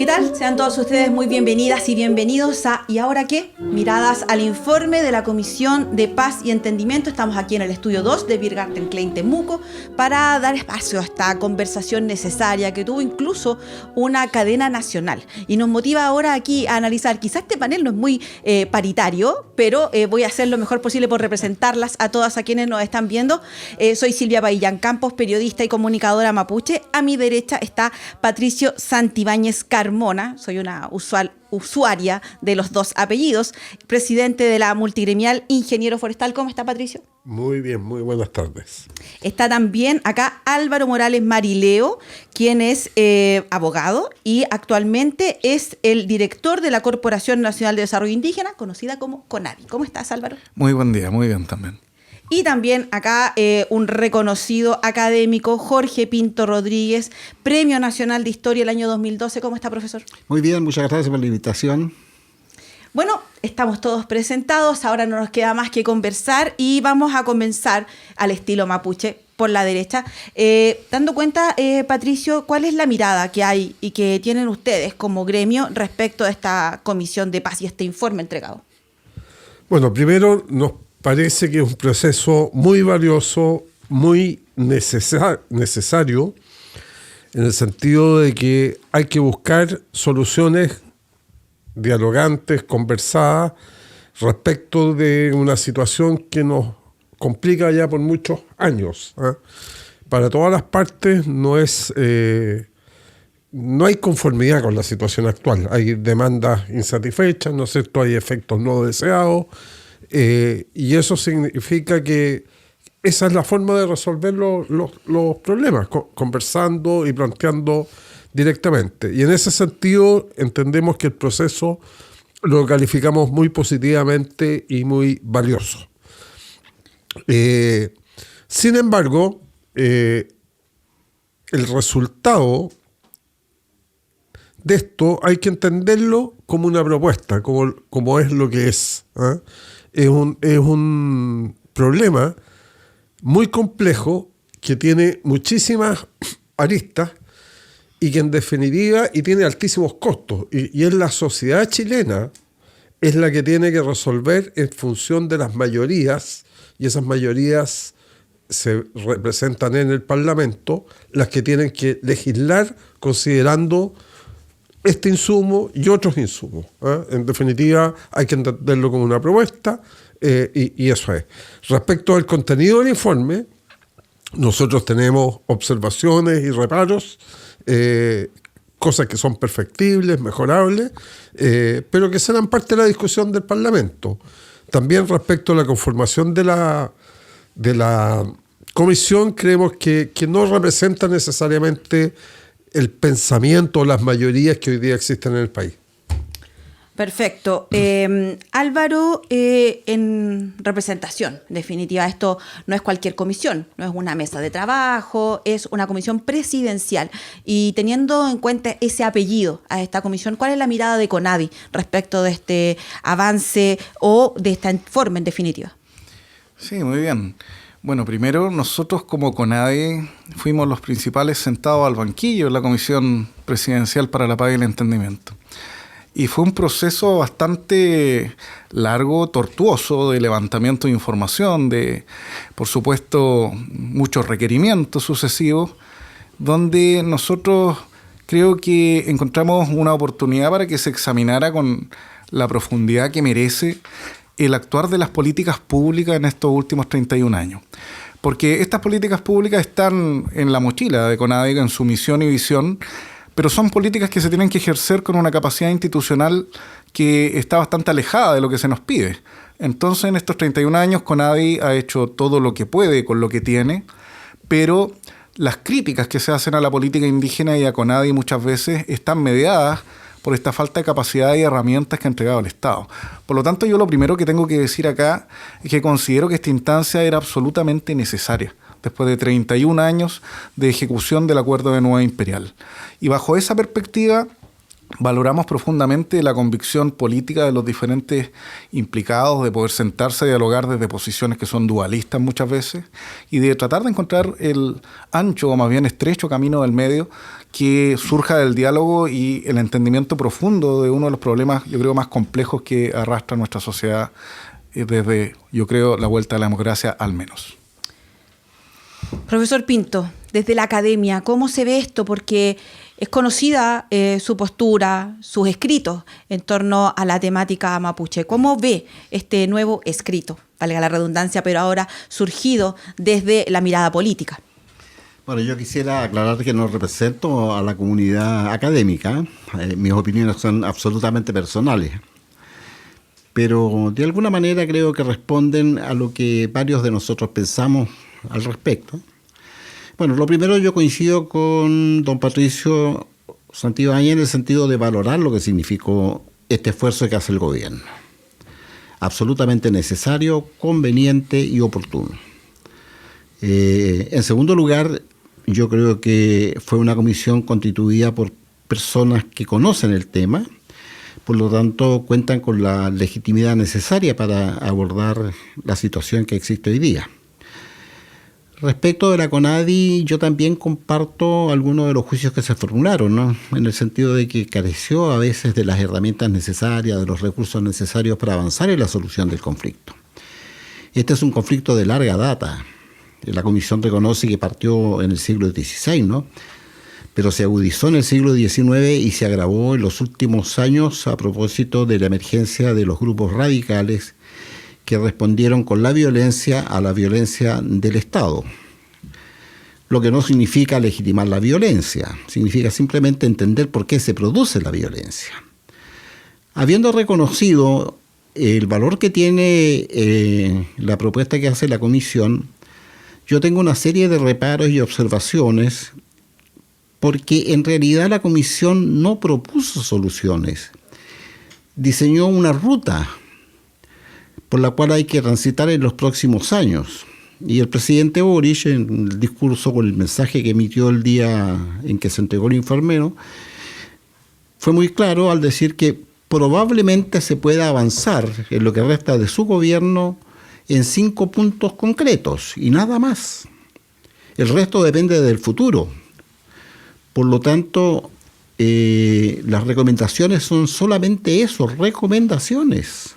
¿Qué tal? Sean todos ustedes muy bienvenidas y bienvenidos a ¿Y ahora qué? Miradas al informe de la Comisión de Paz y Entendimiento. Estamos aquí en el estudio 2 de Biergarten Klein Temuco para dar espacio a esta conversación necesaria que tuvo incluso una cadena nacional. Y nos motiva ahora aquí a analizar, quizás este panel no es muy paritario, pero voy a hacer lo mejor posible por representarlas a todas a quienes nos están viendo. Soy Silvia Paillán Campos, periodista y comunicadora mapuche. A mi derecha está Patricio Santibáñez Carmona, soy una usuaria de los dos apellidos, presidente de la multigremial Ingeniero Forestal. ¿Cómo está, Patricio? Muy bien, muy buenas tardes. Está también acá Álvaro Morales Marileo, quien es abogado y actualmente es el director de la Corporación Nacional de Desarrollo Indígena, conocida como CONADI. ¿Cómo estás, Álvaro? Muy buen día, muy bien también. Y también acá un reconocido académico, Jorge Pinto Rodríguez, Premio Nacional de Historia el año 2012. ¿Cómo está, profesor? Muy bien, muchas gracias por la invitación. Bueno, estamos todos presentados, ahora no nos queda más que conversar y vamos a comenzar al estilo mapuche por la derecha. Dando cuenta, Patricio, ¿cuál es la mirada que hay y que tienen ustedes como gremio respecto a esta Comisión de Paz y este informe entregado? Bueno, primero nos parece que es un proceso muy valioso, muy necesario, en el sentido de que hay que buscar soluciones dialogantes, conversadas, respecto de una situación que nos complica ya por muchos años. Para todas las partes no hay conformidad con la situación actual. Hay demandas insatisfechas, ¿no es cierto? Hay efectos no deseados. Y eso significa que esa es la forma de resolver los problemas, conversando y planteando directamente. Y en ese sentido entendemos que el proceso lo calificamos muy positivamente y muy valioso. Sin embargo, el resultado de esto hay que entenderlo como una propuesta, como es lo que es. Es un problema muy complejo que tiene muchísimas aristas y que en definitiva tiene altísimos costos. Y es la sociedad chilena es la que tiene que resolver en función de las mayorías, y esas mayorías se representan en el Parlamento, las que tienen que legislar considerando este insumo y otros insumos. En definitiva, hay que entenderlo como una propuesta y eso es. Respecto al contenido del informe, nosotros tenemos observaciones y reparos, cosas que son perfectibles, mejorables, pero que serán parte de la discusión del Parlamento. También respecto a la conformación de la comisión, creemos que no representa necesariamente el pensamiento o las mayorías que hoy día existen en el país. Perfecto. Álvaro, en representación, en definitiva, esto no es cualquier comisión, no es una mesa de trabajo, es una comisión presidencial. Y teniendo en cuenta ese apellido a esta comisión, ¿cuál es la mirada de CONADI respecto de este avance o de este informe en definitiva? Sí, muy bien. Bueno, primero nosotros como CONADI fuimos los principales sentados al banquillo en la Comisión Presidencial para la Paz y el Entendimiento. Y fue un proceso bastante largo, tortuoso, de levantamiento de información, de, por supuesto, muchos requerimientos sucesivos, donde nosotros creo que encontramos una oportunidad para que se examinara con la profundidad que merece el actuar de las políticas públicas en estos últimos 31 años. Porque estas políticas públicas están en la mochila de CONADI, en su misión y visión, pero son políticas que se tienen que ejercer con una capacidad institucional que está bastante alejada de lo que se nos pide. Entonces, en estos 31 años, CONADI ha hecho todo lo que puede con lo que tiene, pero las críticas que se hacen a la política indígena y a CONADI muchas veces están mediadas por esta falta de capacidad y herramientas que ha entregado el Estado. Por lo tanto, yo lo primero que tengo que decir acá es que considero que esta instancia era absolutamente necesaria, después de 31 años de ejecución del Acuerdo de Nueva Imperial. Y bajo esa perspectiva, valoramos profundamente la convicción política de los diferentes implicados, de poder sentarse a dialogar desde posiciones que son dualistas muchas veces y de tratar de encontrar el ancho o más bien estrecho camino del medio que surja del diálogo y el entendimiento profundo de uno de los problemas, yo creo, más complejos que arrastra nuestra sociedad desde, yo creo, la vuelta a la democracia al menos. Profesor Pinto, desde la academia, ¿cómo se ve esto? Porque es conocida su postura, sus escritos en torno a la temática mapuche. ¿Cómo ve este nuevo escrito, valga la redundancia, pero ahora surgido desde la mirada política? Bueno, yo quisiera aclarar que no represento a la comunidad académica. Mis opiniones son absolutamente personales. Pero de alguna manera creo que responden a lo que varios de nosotros pensamos al respecto. Bueno, lo primero, yo coincido con don Patricio Santibáñez en el sentido de valorar lo que significó este esfuerzo que hace el gobierno. Absolutamente necesario, conveniente y oportuno. En segundo lugar, yo creo que fue una comisión constituida por personas que conocen el tema, por lo tanto cuentan con la legitimidad necesaria para abordar la situación que existe hoy día. Respecto de la CONADI, yo también comparto algunos de los juicios que se formularon, ¿no? En el sentido de que careció a veces de las herramientas necesarias, de los recursos necesarios para avanzar en la solución del conflicto. Este es un conflicto de larga data. La Comisión reconoce que partió en el siglo XVI, ¿no? Pero se agudizó en el siglo XIX y se agravó en los últimos años a propósito de la emergencia de los grupos radicales que respondieron con la violencia a la violencia del Estado. Lo que no significa legitimar la violencia, significa simplemente entender por qué se produce la violencia. Habiendo reconocido el valor que tiene la propuesta que hace la Comisión, yo tengo una serie de reparos y observaciones porque en realidad la Comisión no propuso soluciones, diseñó una ruta por la cual hay que transitar en los próximos años. Y el presidente Boric, en el discurso con el mensaje que emitió el día en que se entregó el informe, ¿no?, fue muy claro al decir que probablemente se pueda avanzar en lo que resta de su gobierno en 5 puntos concretos y nada más. El resto depende del futuro. Por lo tanto, las recomendaciones son solamente eso, recomendaciones.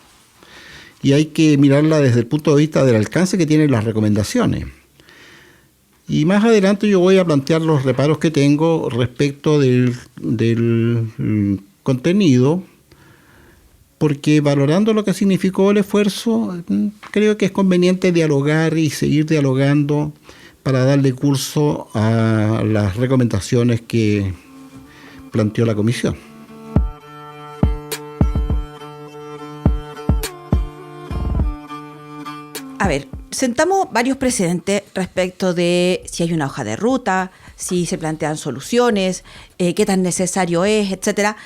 Y hay que mirarla desde el punto de vista del alcance que tienen las recomendaciones. Y más adelante yo voy a plantear los reparos que tengo respecto del contenido, porque valorando lo que significó el esfuerzo, creo que es conveniente dialogar y seguir dialogando para darle curso a las recomendaciones que planteó la Comisión. A ver, sentamos varios precedentes respecto de si hay una hoja de ruta, si se plantean soluciones, qué tan necesario es, etcétera.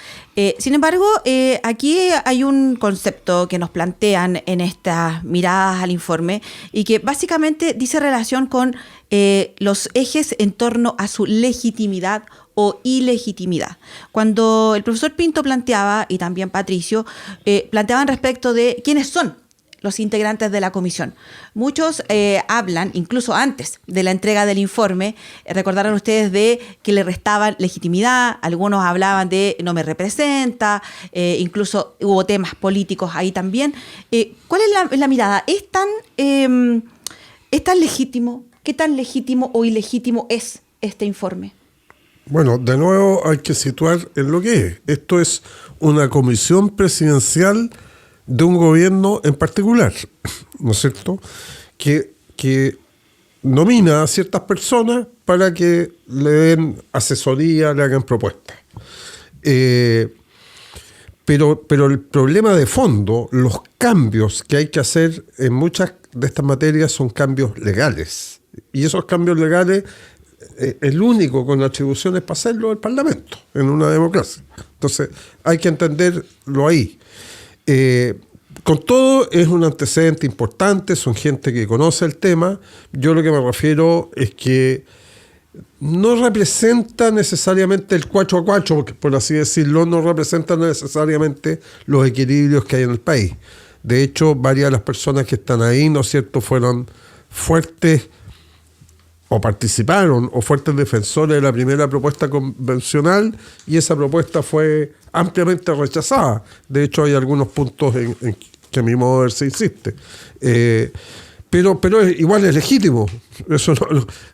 Sin embargo, aquí hay un concepto que nos plantean en estas miradas al informe y que básicamente dice relación con los ejes en torno a su legitimidad o ilegitimidad. Cuando el profesor Pinto planteaba, y también Patricio, planteaban respecto de quiénes son los integrantes de la comisión. Muchos hablan, incluso antes de la entrega del informe, recordaron ustedes de que le restaban legitimidad, algunos hablaban de no me representa, incluso hubo temas políticos ahí también. ¿Cuál es la mirada? ¿Es tan legítimo? ¿Qué tan legítimo o ilegítimo es este informe? Bueno, de nuevo hay que situar en lo que es. Esto es una comisión presidencial de un gobierno en particular, ¿no es cierto?, que nomina a ciertas personas para que le den asesoría, le hagan propuestas. Pero el problema de fondo, los cambios que hay que hacer en muchas de estas materias son cambios legales. Y esos cambios legales, el único con atribuciones para hacerlo es el Parlamento, en una democracia. Entonces, hay que entenderlo ahí. Con todo, es un antecedente importante, son gente que conoce el tema. Yo lo que me refiero es que no representa necesariamente el 4-4, porque, por así decirlo, no representa necesariamente los equilibrios que hay en el país. De hecho, varias de las personas que están ahí, ¿no es cierto?, fueron fuertes o participaron o fuertes defensores de la primera propuesta convencional, y esa propuesta fue ampliamente rechazada. De hecho, hay algunos puntos en que a mi modo de ver se insiste. Pero igual es legítimo. Eso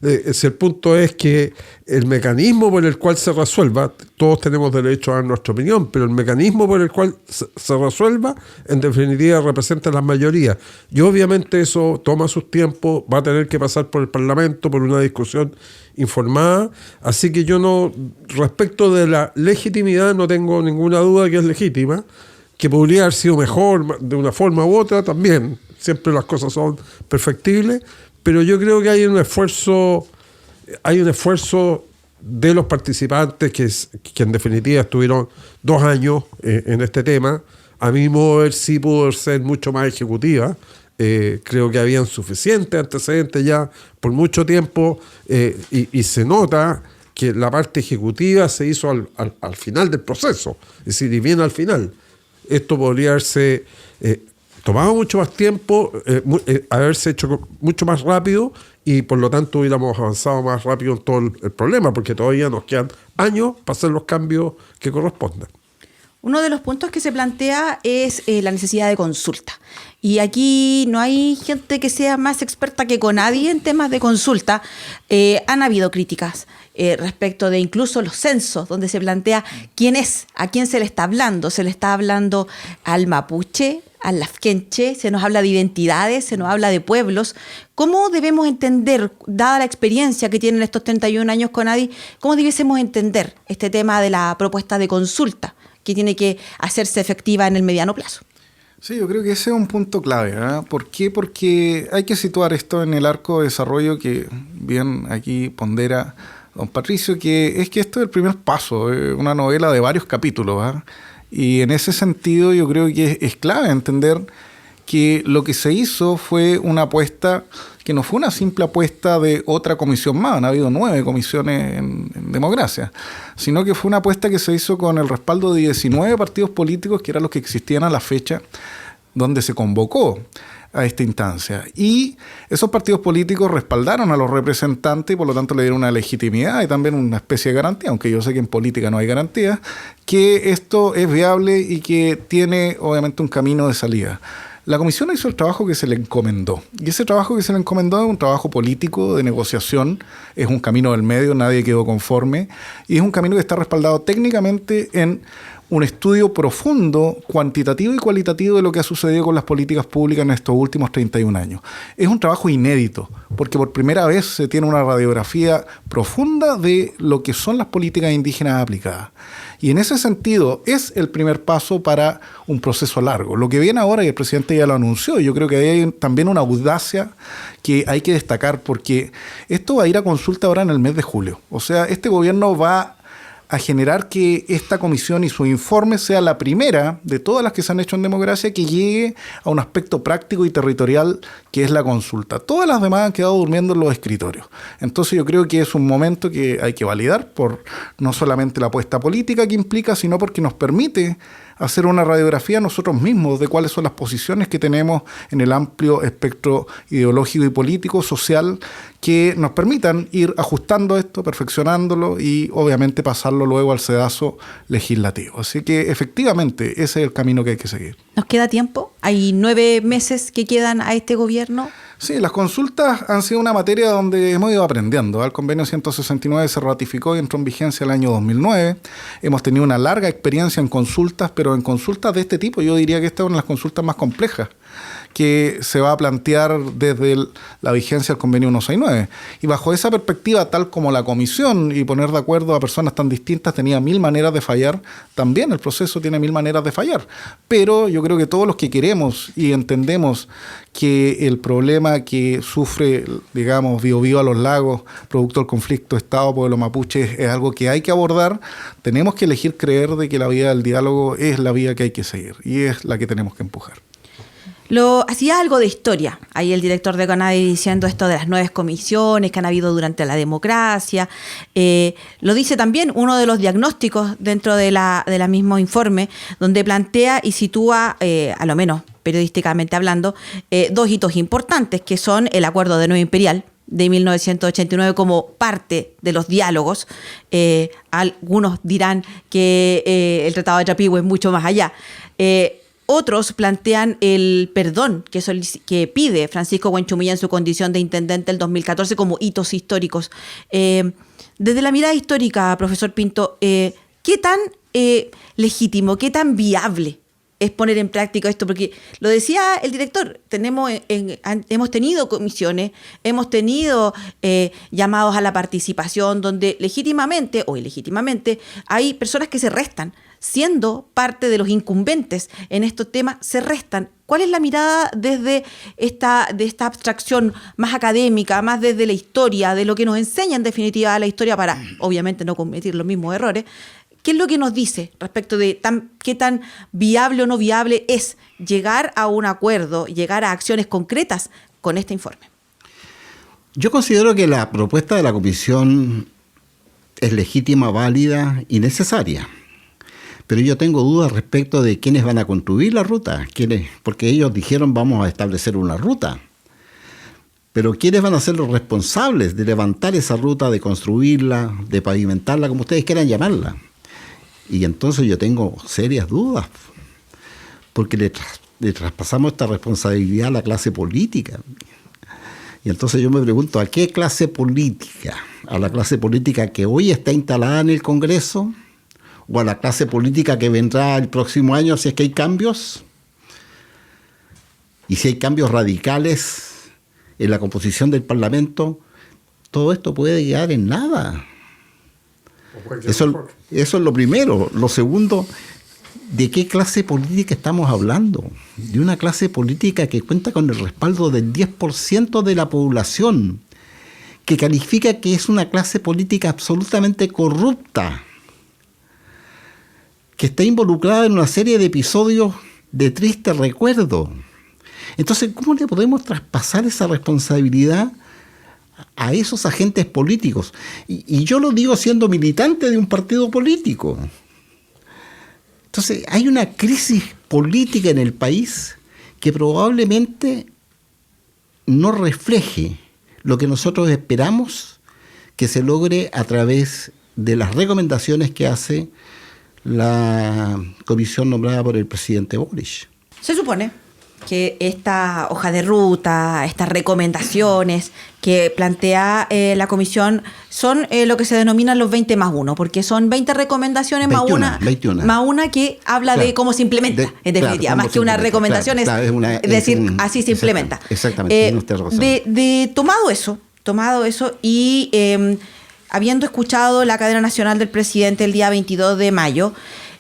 el punto es que el mecanismo por el cual se resuelva, todos tenemos derecho a dar nuestra opinión, pero el mecanismo por el cual se resuelva, en definitiva, representa la mayoría. Y obviamente eso toma sus tiempos, va a tener que pasar por el Parlamento, por una discusión informada. Así que yo no, respecto de la legitimidad, no tengo ninguna duda que es legítima, que podría haber sido mejor de una forma u otra también. Siempre las cosas son perfectibles, pero yo creo que hay un esfuerzo de los participantes que en definitiva estuvieron 2 años en este tema. A mi modo de ver, sí pudo ser mucho más ejecutiva. Creo que habían suficientes antecedentes ya por mucho tiempo, y se nota que la parte ejecutiva se hizo al final del proceso, es decir, y bien al final. Esto podría haberse tomado mucho más tiempo, haberse hecho mucho más rápido, y por lo tanto hubiéramos avanzado más rápido en todo el problema, porque todavía nos quedan años para hacer los cambios que correspondan. Uno de los puntos que se plantea es la necesidad de consulta. Y aquí no hay gente que sea más experta que Conadi en temas de consulta. Han habido críticas respecto de incluso los censos, donde se plantea quién es, a quién se le está hablando. Se le está hablando al mapuche, al lafkenche, se nos habla de identidades, se nos habla de pueblos. ¿Cómo debemos entender, dada la experiencia que tienen estos 31 años Conadi, cómo debiésemos entender este tema de la propuesta de consulta que tiene que hacerse efectiva en el mediano plazo? Sí, yo creo que ese es un punto clave, ¿verdad? ¿Por qué? Porque hay que situar esto en el arco de desarrollo que bien aquí pondera don Patricio, que esto es el primer paso, una novela de varios capítulos, ¿verdad? Y en ese sentido yo creo que es clave entender que lo que se hizo fue una apuesta que no fue una simple apuesta de otra comisión más, han habido 9 comisiones en democracia, sino que fue una apuesta que se hizo con el respaldo de 19 partidos políticos, que eran los que existían a la fecha donde se convocó a esta instancia. Y esos partidos políticos respaldaron a los representantes y por lo tanto le dieron una legitimidad y también una especie de garantía, aunque yo sé que en política no hay garantía, que esto es viable y que tiene obviamente un camino de salida. La comisión hizo el trabajo que se le encomendó. Y ese trabajo que se le encomendó es un trabajo político, de negociación, es un camino del medio, nadie quedó conforme, y es un camino que está respaldado técnicamente en un estudio profundo, cuantitativo y cualitativo de lo que ha sucedido con las políticas públicas en estos últimos 31 años. Es un trabajo inédito, porque por primera vez se tiene una radiografía profunda de lo que son las políticas indígenas aplicadas. Y en ese sentido es el primer paso para un proceso largo. Lo que viene ahora, y el presidente ya lo anunció, yo creo que hay también una audacia que hay que destacar, porque esto va a ir a consulta ahora en el mes de julio. O sea, este gobierno va a generar que esta comisión y su informe sea la primera de todas las que se han hecho en democracia que llegue a un aspecto práctico y territorial que es la consulta. Todas las demás han quedado durmiendo en los escritorios. Entonces yo creo que es un momento que hay que validar por no solamente la apuesta política que implica, sino porque nos permite hacer una radiografía nosotros mismos de cuáles son las posiciones que tenemos en el amplio espectro ideológico y político, social, que nos permitan ir ajustando esto, perfeccionándolo y obviamente pasarlo luego al sedazo legislativo. Así que efectivamente ese es el camino que hay que seguir. ¿Nos queda tiempo? ¿Hay 9 meses que quedan a este gobierno? Sí, las consultas han sido una materia donde hemos ido aprendiendo. El convenio 169 se ratificó y entró en vigencia el año 2009. Hemos tenido una larga experiencia en consultas, pero en consultas de este tipo yo diría que esta es una de las consultas más complejas que se va a plantear desde la vigencia del convenio 169. Y bajo esa perspectiva, tal como la comisión y poner de acuerdo a personas tan distintas tenía 1000 maneras de fallar, también el proceso tiene 1000 maneras de fallar. Pero yo creo que todos los que queremos y entendemos que el problema que sufre, digamos, Biobío a los lagos, producto del conflicto Estado-Pueblo Mapuche, es algo que hay que abordar, tenemos que elegir creer de que la vía del diálogo es la vía que hay que seguir y es la que tenemos que empujar. Hacía algo de historia. Ahí el director de CONADI diciendo esto de las 9 comisiones que han habido durante la democracia. Lo dice también uno de los diagnósticos dentro de la mismo informe, donde plantea y sitúa, a lo menos periodísticamente hablando, 2 hitos importantes, que son el Acuerdo de Nueva Imperial de 1989 como parte de los diálogos. Algunos dirán que el Tratado de Yapigüe es mucho más allá. Otros plantean el perdón que pide Francisco Huenchumilla en su condición de intendente el 2014 como hitos históricos. Desde la mirada histórica, profesor Pinto, ¿qué tan legítimo, qué tan viable es poner en práctica esto? Porque lo decía el director, hemos tenido comisiones, hemos tenido llamados a la participación donde legítimamente o ilegítimamente hay personas que se restan, siendo parte de los incumbentes en estos temas, se restan. ¿Cuál es la mirada desde esta abstracción más académica, más desde la historia, de lo que nos enseña en definitiva la historia para, obviamente, no cometer los mismos errores? ¿Qué es lo que nos dice respecto de qué tan viable o no viable es llegar a un acuerdo, llegar a acciones concretas con este informe? Yo considero que la propuesta de la comisión es legítima, válida y necesaria. Pero yo tengo dudas respecto de quiénes van a construir la ruta, porque ellos dijeron vamos a establecer una ruta. Pero ¿quiénes van a ser los responsables de levantar esa ruta, de construirla, de pavimentarla, como ustedes quieran llamarla? Y entonces yo tengo serias dudas, porque le traspasamos esta responsabilidad a la clase política. Y entonces yo me pregunto, ¿a qué clase política? ¿A la clase política que hoy está instalada en el Congreso? ¿O a la clase política que vendrá el próximo año si es que hay cambios? Y si hay cambios radicales en la composición del Parlamento, todo esto puede quedar en nada. Eso es lo primero. Lo segundo, ¿de qué clase política estamos hablando? De una clase política que cuenta con el respaldo del 10% de la población, que califica que es una clase política absolutamente corrupta, que está involucrada en una serie de episodios de triste recuerdo. Entonces, ¿cómo le podemos traspasar esa responsabilidad a esos agentes políticos? Y yo lo digo siendo militante de un partido político. Entonces, hay una crisis política en el país que probablemente no refleje lo que nosotros esperamos que se logre a través de las recomendaciones que hace la comisión nombrada por el presidente Boric. Se supone que esta hoja de ruta, estas recomendaciones que plantea la comisión son lo que se denominan los 20 más 1, porque son 20 recomendaciones 21. más una que habla de cómo se implementa, en definitiva, más que una recomendación, es decir, así se implementa. Exactamente. Tomado eso y habiendo escuchado la cadena nacional del presidente el día 22 de mayo,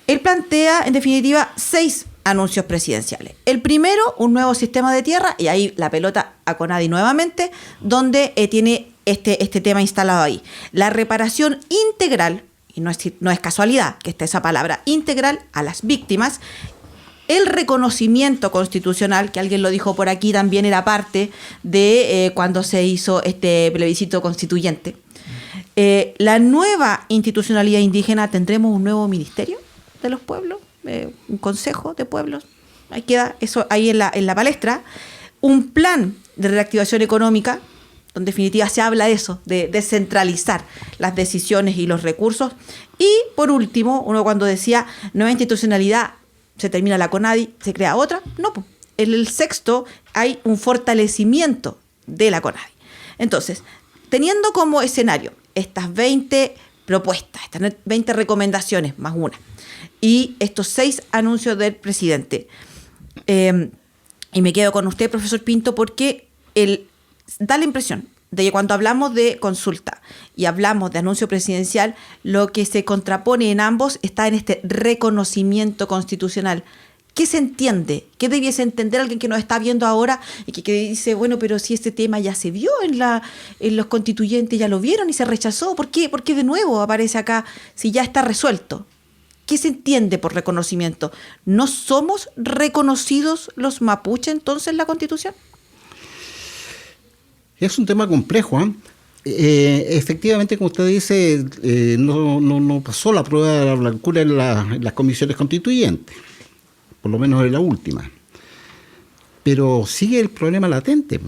él plantea, en definitiva, 6 anuncios presidenciales. El primero, un nuevo sistema de tierra, y ahí la pelota a CONADI nuevamente, donde tiene este tema instalado ahí. La reparación integral, y no es casualidad que esté esa palabra, integral a las víctimas. El reconocimiento constitucional, que alguien lo dijo por aquí, también era parte de cuando se hizo este plebiscito constituyente. La nueva institucionalidad indígena, tendremos un nuevo ministerio de los pueblos, un consejo de pueblos, ahí queda eso ahí en la palestra. Un plan de reactivación económica, donde en definitiva se habla de eso, de descentralizar las decisiones y los recursos. Y por último, uno cuando decía nueva institucionalidad, se termina la CONADI, se crea otra. No, en el sexto hay un fortalecimiento de la CONADI. Entonces, teniendo como escenario estas 20 propuestas, estas 20 recomendaciones más una, y estos 6 anuncios del presidente, y me quedo con usted, profesor Pinto, porque da la impresión de que cuando hablamos de consulta y hablamos de anuncio presidencial, lo que se contrapone en ambos está en este reconocimiento constitucional. ¿Qué se entiende? ¿Qué debiese entender alguien que nos está viendo ahora y que dice, bueno, pero si este tema ya se vio en los constituyentes, ya lo vieron y se rechazó? ¿Por qué de nuevo aparece acá si ya está resuelto? ¿Qué se entiende por reconocimiento? ¿No somos reconocidos los mapuches entonces en la Constitución? Es un tema complejo, ¿eh? Efectivamente, como usted dice, no pasó la prueba de la blancura en las comisiones constituyentes, por lo menos en la última. Pero sigue el problema latente.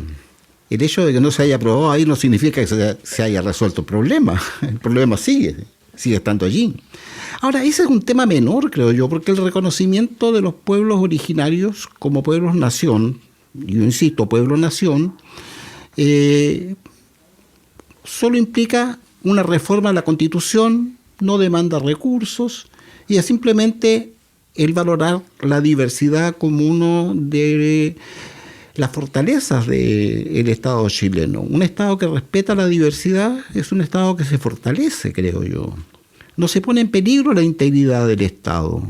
El hecho de que no se haya aprobado ahí no significa que se haya resuelto el problema sigue estando allí. Ahora, ese es un tema menor, creo yo, porque el reconocimiento de los pueblos originarios como pueblos-nación, yo insisto, pueblo-nación, solo implica una reforma a la Constitución, no demanda recursos, y es simplemente el valorar la diversidad como uno de las fortalezas del Estado chileno. Un Estado que respeta la diversidad es un Estado que se fortalece, creo yo. No se pone en peligro la integridad del Estado.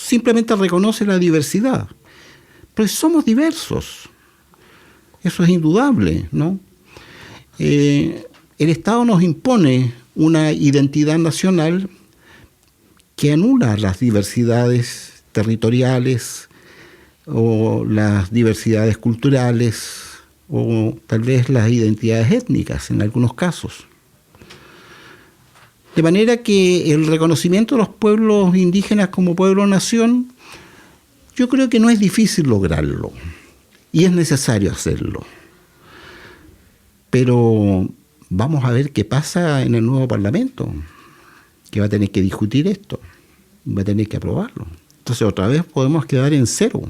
Simplemente reconoce la diversidad. Pero somos diversos. Eso es indudable, ¿no? El Estado nos impone una identidad nacional que anula las diversidades territoriales o las diversidades culturales o tal vez las identidades étnicas en algunos casos. De manera que el reconocimiento de los pueblos indígenas como pueblo-nación, yo creo que no es difícil lograrlo y es necesario hacerlo. Pero vamos a ver qué pasa en el nuevo Parlamento, que va a tener que discutir esto, va a tener que aprobarlo. Entonces otra vez podemos quedar en cero.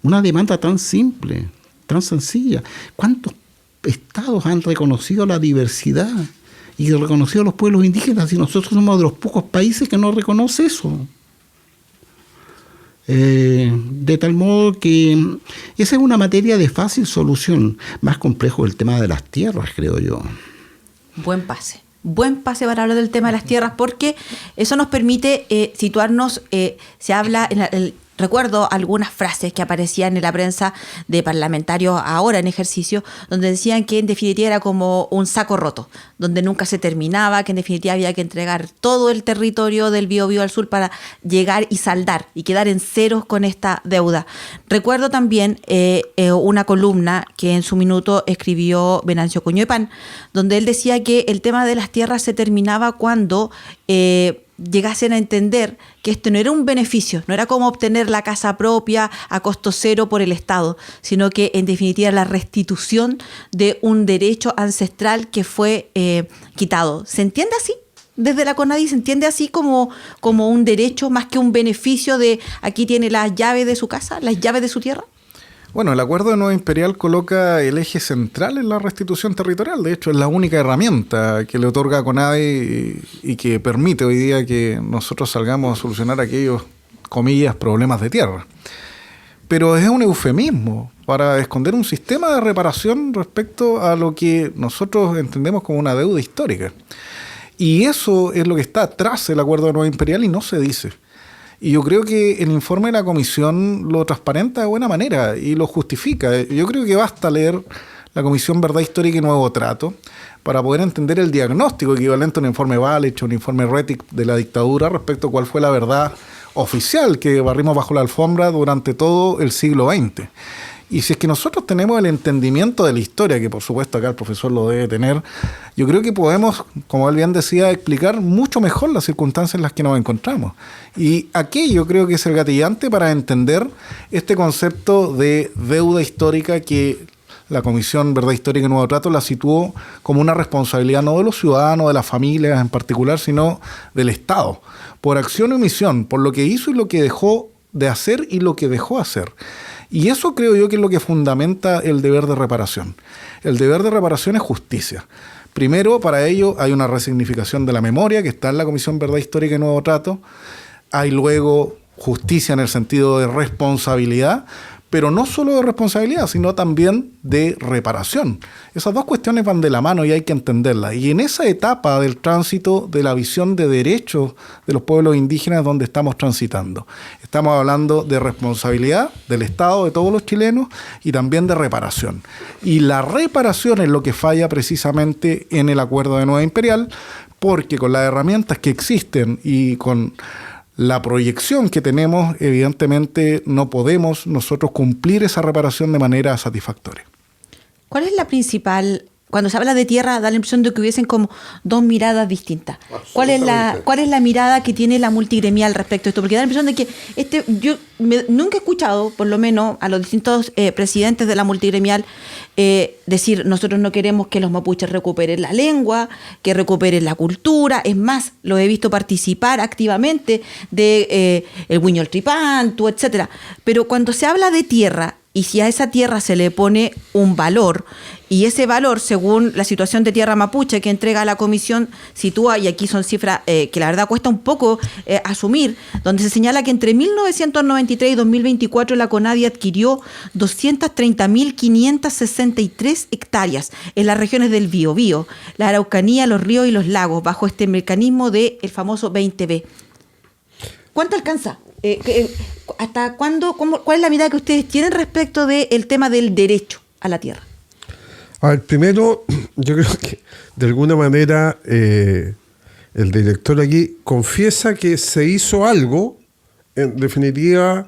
Una demanda tan simple, tan sencilla. ¿Cuántos estados han reconocido la diversidad y reconocido a los pueblos indígenas y nosotros somos de los pocos países que no reconoce eso? De tal modo que esa es una materia de fácil solución. Más complejo el tema de las tierras, creo yo. Buen pase para hablar del tema de las tierras, porque eso nos permite situarnos. Se habla recuerdo algunas frases que aparecían en la prensa de parlamentarios ahora en ejercicio, donde decían que en definitiva era como un saco roto, donde nunca se terminaba, que en definitiva había que entregar todo el territorio del Biobío al sur para llegar y saldar y quedar en ceros con esta deuda. Recuerdo también una columna que en su minuto escribió Venancio Coñuepan, donde él decía que el tema de las tierras se terminaba cuando llegasen a entender que esto no era un beneficio, no era como obtener la casa propia a costo cero por el Estado, sino que en definitiva la restitución de un derecho ancestral que fue quitado. ¿Se entiende así? Desde la CONADI se entiende así como un derecho más que un beneficio de aquí tiene las llaves de su casa, las llaves de su tierra. Bueno, el Acuerdo de Nueva Imperial coloca el eje central en la restitución territorial. De hecho, es la única herramienta que le otorga a CONADI y que permite hoy día que nosotros salgamos a solucionar aquellos, comillas, problemas de tierra. Pero es un eufemismo para esconder un sistema de reparación respecto a lo que nosotros entendemos como una deuda histórica. Y eso es lo que está atrás del Acuerdo de Nueva Imperial y no se dice. Y yo creo que el informe de la Comisión lo transparenta de buena manera y lo justifica. Yo creo que basta leer la Comisión Verdad Histórica y Nuevo Trato para poder entender el diagnóstico equivalente a un informe Balich o un informe Rettig de la dictadura respecto a cuál fue la verdad oficial que barrimos bajo la alfombra durante todo el siglo XX. Y si es que nosotros tenemos el entendimiento de la historia, que por supuesto acá el profesor lo debe tener, yo creo que podemos, como él bien decía, explicar mucho mejor las circunstancias en las que nos encontramos. Y aquello creo que es el gatillante para entender este concepto de deuda histórica que la Comisión Verdad Histórica y Nuevo Trato la situó como una responsabilidad no de los ciudadanos, de las familias en particular, sino del Estado, por acción y omisión, por lo que hizo y lo que dejó de hacer y lo que dejó hacer. Y eso creo yo que es lo que fundamenta el deber de reparación. El deber de reparación es justicia. Primero, para ello hay una resignificación de la memoria que está en la Comisión Verdad Histórica y Nuevo Trato. Hay luego justicia en el sentido de responsabilidad, pero no solo de responsabilidad, sino también de reparación. Esas dos cuestiones van de la mano y hay que entenderlas. Y en esa etapa del tránsito de la visión de derechos de los pueblos indígenas donde estamos transitando, estamos hablando de responsabilidad del Estado, de todos los chilenos, y también de reparación. Y la reparación es lo que falla precisamente en el Acuerdo de Nueva Imperial, porque con las herramientas que existen y con la proyección que tenemos, evidentemente no podemos nosotros cumplir esa reparación de manera satisfactoria. ¿Cuál es la principal? Cuando se habla de tierra, da la impresión de que hubiesen como dos miradas distintas. ¿Cuál es la mirada que tiene la multigremial respecto a esto? Porque da la impresión de que nunca he escuchado, por lo menos, a los distintos presidentes de la multigremial decir: nosotros no queremos que los mapuches recuperen la lengua, que recuperen la cultura. Es más, los he visto participar activamente de el Huiñol Tripantu, etcétera. Pero cuando se habla de tierra, y si a esa tierra se le pone un valor, y ese valor, según la situación de tierra mapuche que entrega la comisión, sitúa, y aquí son cifras que la verdad cuesta un poco asumir, donde se señala que entre 1993 y 2024 la CONADI adquirió 230.563 hectáreas en las regiones del Biobío, la Araucanía, los ríos y los lagos, bajo este mecanismo del famoso 20B. ¿Cuánto alcanza? ¿Hasta cuándo? ¿Cuál es la mirada que ustedes tienen respecto del tema del derecho a la tierra? A ver, primero, yo creo que de alguna manera el director aquí confiesa que se hizo algo, en definitiva,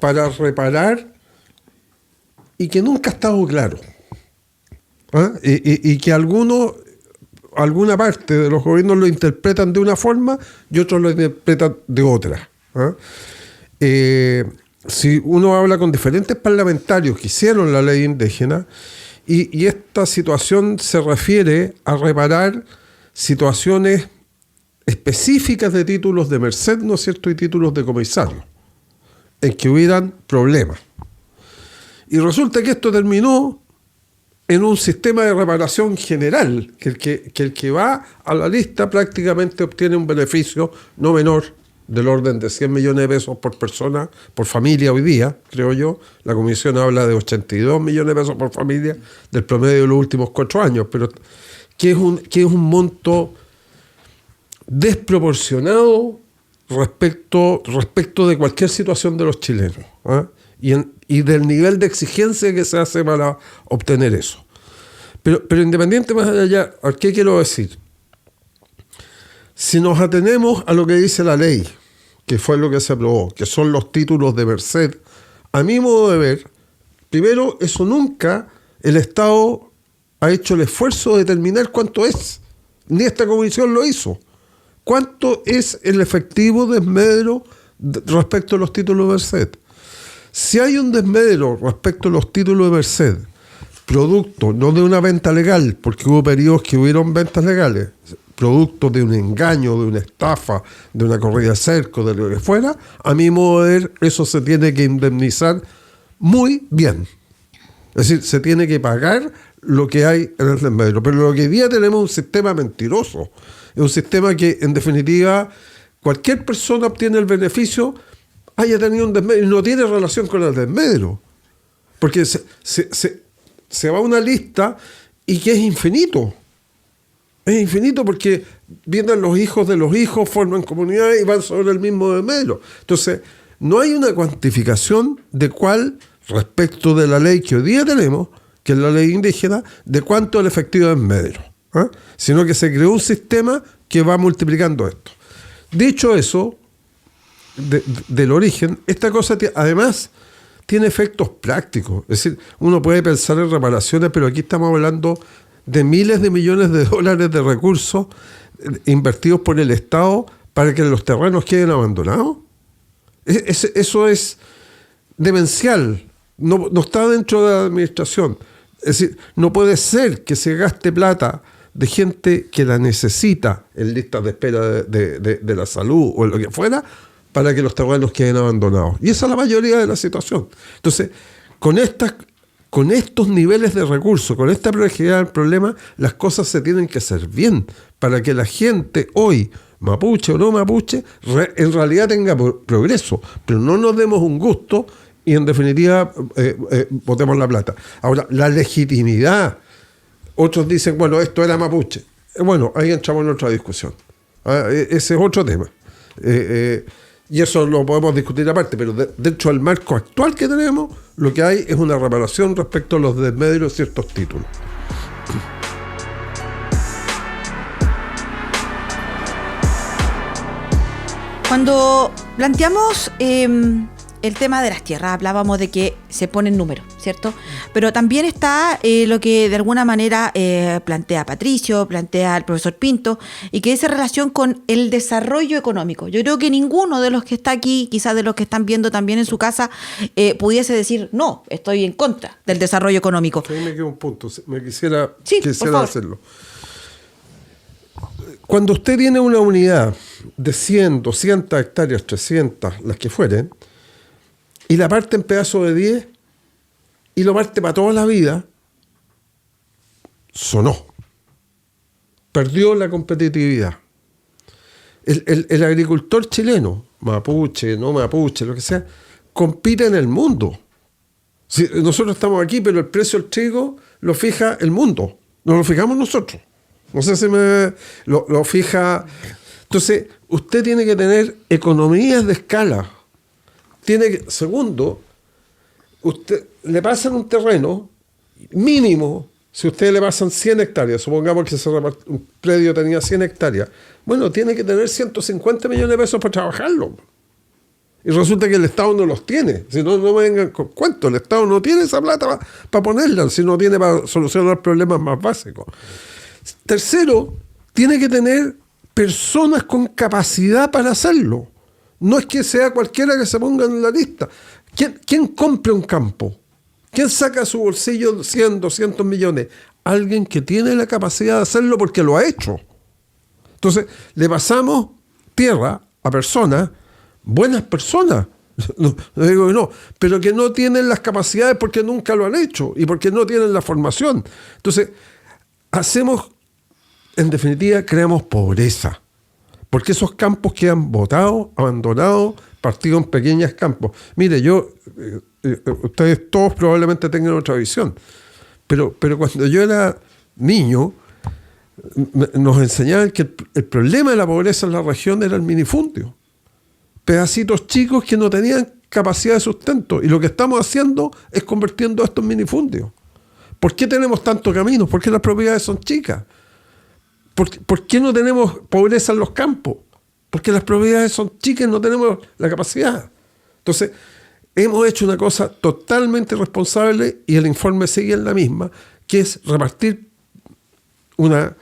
para reparar y que nunca ha estado claro. ¿Ah? Y que alguna parte de los gobiernos lo interpretan de una forma y otros lo interpretan de otra. ¿Ah? Si uno habla con diferentes parlamentarios que hicieron la ley indígena, y esta situación se refiere a reparar situaciones específicas de títulos de merced, ¿no es cierto?, y títulos de comisario, en que hubieran problemas. Y resulta que esto terminó en un sistema de reparación general, que el que va a la lista prácticamente obtiene un beneficio no menor del orden de 100 millones de pesos por persona, por familia hoy día, creo yo. La comisión habla de 82 millones de pesos por familia del promedio de los últimos 4 años, pero que es un monto desproporcionado respecto de cualquier situación de los chilenos, ¿eh? Y del nivel de exigencia que se hace para obtener eso. Pero independiente más de allá, ¿qué quiero decir? Si nos atenemos a lo que dice la ley, que fue lo que se aprobó, que son los títulos de merced, a mi modo de ver, primero, eso nunca el Estado ha hecho el esfuerzo de determinar cuánto es, ni esta comisión lo hizo. ¿Cuánto es el efectivo desmedro respecto a los títulos de merced? Si hay un desmedro respecto a los títulos de merced, producto no de una venta legal, porque hubo periodos que hubieron ventas legales, producto de un engaño, de una estafa, de una corrida de cerco, de lo que fuera, a mi modo de ver, eso se tiene que indemnizar muy bien. Es decir, se tiene que pagar lo que hay en el desmedro. Pero lo que hoy día tenemos es un sistema mentiroso. Es un sistema que, en definitiva, cualquier persona obtiene el beneficio, haya tenido un desmedro, y no tiene relación con el desmedro. Porque se va a una lista y que es infinito. Es infinito porque vienen los hijos de los hijos, forman comunidades y van sobre el mismo desmedro. Entonces, no hay una cuantificación de cuál, respecto de la ley que hoy día tenemos, que es la ley indígena, de cuánto es el efectivo desmedro, ¿eh? Sino que se creó un sistema que va multiplicando esto. Dicho eso, del origen, esta cosa además tiene efectos prácticos. Es decir, uno puede pensar en reparaciones, pero aquí estamos hablando de miles de millones de dólares de recursos invertidos por el Estado para que los terrenos queden abandonados. Eso es demencial. No está dentro de la administración. Es decir, no puede ser que se gaste plata de gente que la necesita en listas de espera de la salud o en lo que fuera, para que los terrenos queden abandonados. Y esa es la mayoría de la situación. Entonces, con estos niveles de recursos, con esta complejidad del problema, las cosas se tienen que hacer bien para que la gente hoy, mapuche o no mapuche, en realidad tenga progreso. Pero no nos demos un gusto y en definitiva botemos la plata. Ahora, la legitimidad. Otros dicen, bueno, esto era mapuche. Bueno, ahí entramos en otra discusión. Ese es otro tema. Y eso lo podemos discutir aparte, pero dentro del marco actual que tenemos, lo que hay es una reparación respecto a los desmedros de ciertos títulos. Cuando planteamos el tema de las tierras, hablábamos de que se ponen números, ¿cierto? Pero también está lo que de alguna manera plantea Patricio, plantea el profesor Pinto, y que es en relación con el desarrollo económico. Yo creo que ninguno de los que está aquí, quizás de los que están viendo también en su casa, pudiese decir, no, estoy en contra del desarrollo económico. A mí me queda un punto, quisiera por favor. hacerlo. Cuando usted tiene una unidad de 100, 200 hectáreas, 300, las que fueren, y la parte en pedazos de 10 y lo parte para toda la vida, sonó. Perdió la competitividad. El agricultor chileno, mapuche, no mapuche, lo que sea, compite en el mundo. Si nosotros estamos aquí, pero el precio del trigo lo fija el mundo, no lo fijamos nosotros. No sé si lo fija. Entonces, usted tiene que tener economías de escala. Segundo, usted le pasan un terreno mínimo, si ustedes le pasan 100 hectáreas, supongamos que un predio tenía 100 hectáreas, bueno, tiene que tener 150 millones de pesos para trabajarlo. Y resulta que el Estado no los tiene. Si no, no me vengan con cuentos. El Estado no tiene esa plata para ponerla, si no tiene para solucionar problemas más básicos. Tercero, tiene que tener personas con capacidad para hacerlo. No es que sea cualquiera que se ponga en la lista. ¿Quién compra un campo? ¿Quién saca a su bolsillo 100, 200 millones? Alguien que tiene la capacidad de hacerlo porque lo ha hecho. Entonces, le pasamos tierra a personas, buenas personas, no digo que no, pero que no tienen las capacidades porque nunca lo han hecho y porque no tienen la formación. Entonces, en definitiva, creamos pobreza. Porque esos campos quedan botados, abandonados, partidos en pequeños campos. Mire, ustedes todos probablemente tengan otra visión, pero cuando yo era niño, nos enseñaban que el problema de la pobreza en la región era el minifundio. Pedacitos chicos que no tenían capacidad de sustento. Y lo que estamos haciendo es convirtiendo esto en minifundios. ¿Por qué tenemos tantos caminos? ¿Por qué las propiedades son chicas? ¿Por qué no tenemos pobreza en los campos? Porque las propiedades son chicas y no tenemos la capacidad. Entonces, hemos hecho una cosa totalmente irresponsable y el informe sigue en la misma, que es repartir una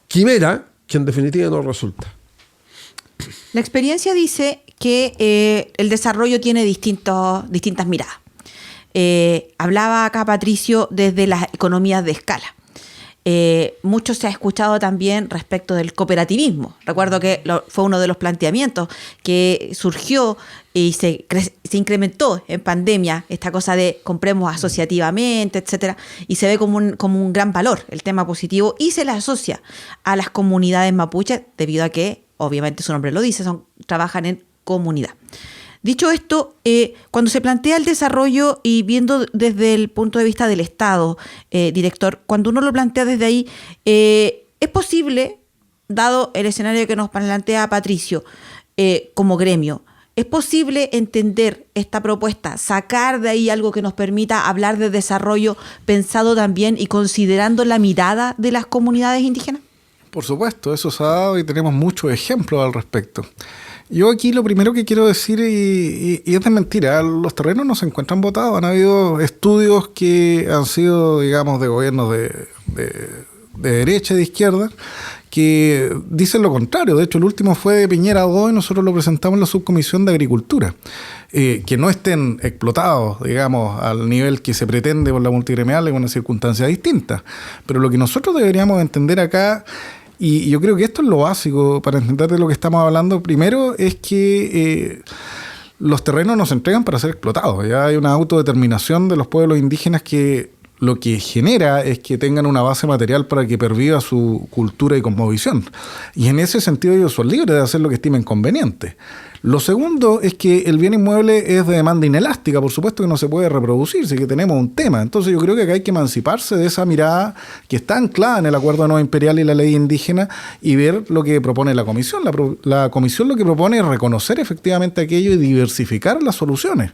quimera que en definitiva no resulta. La experiencia dice que el desarrollo tiene distintas miradas. Hablaba acá Patricio desde las economías de escala. Mucho se ha escuchado también respecto del cooperativismo. Recuerdo que fue uno de los planteamientos que surgió y se incrementó en pandemia, esta cosa de compremos asociativamente, etcétera, y se ve como un gran valor el tema positivo y se le asocia a las comunidades mapuches debido a que, obviamente su nombre lo dice, trabajan en comunidad. Dicho esto, cuando se plantea el desarrollo y viendo desde el punto de vista del Estado, director, cuando uno lo plantea desde ahí, es posible, dado el escenario que nos plantea Patricio como gremio, es posible entender esta propuesta, sacar de ahí algo que nos permita hablar de desarrollo pensado también y considerando la mirada de las comunidades indígenas. Por supuesto, eso se ha dado y tenemos muchos ejemplos al respecto. Yo aquí lo primero que quiero decir, y es de mentira, los terrenos no se encuentran botados. Han habido estudios que han sido, digamos, de gobiernos de derecha y de izquierda, que dicen lo contrario. De hecho, el último fue de Piñera 2 y nosotros lo presentamos en la Subcomisión de Agricultura. Que no estén explotados, digamos, al nivel que se pretende por la multigremial en una circunstancia distinta. Pero lo que nosotros deberíamos entender acá, y yo creo que esto es lo básico para entender de lo que estamos hablando, primero es que los terrenos no se entregan para ser explotados. Ya hay una autodeterminación de los pueblos indígenas que lo que genera es que tengan una base material para que perviva su cultura y cosmovisión. Y en ese sentido ellos son libres de hacer lo que estimen conveniente. Lo segundo es que el bien inmueble es de demanda inelástica, por supuesto que no se puede reproducir, sí que tenemos un tema. Entonces yo creo que acá hay que emanciparse de esa mirada que está anclada en el Acuerdo de Nueva Imperial y la ley indígena y ver lo que propone la Comisión. La Comisión lo que propone es reconocer efectivamente aquello y diversificar las soluciones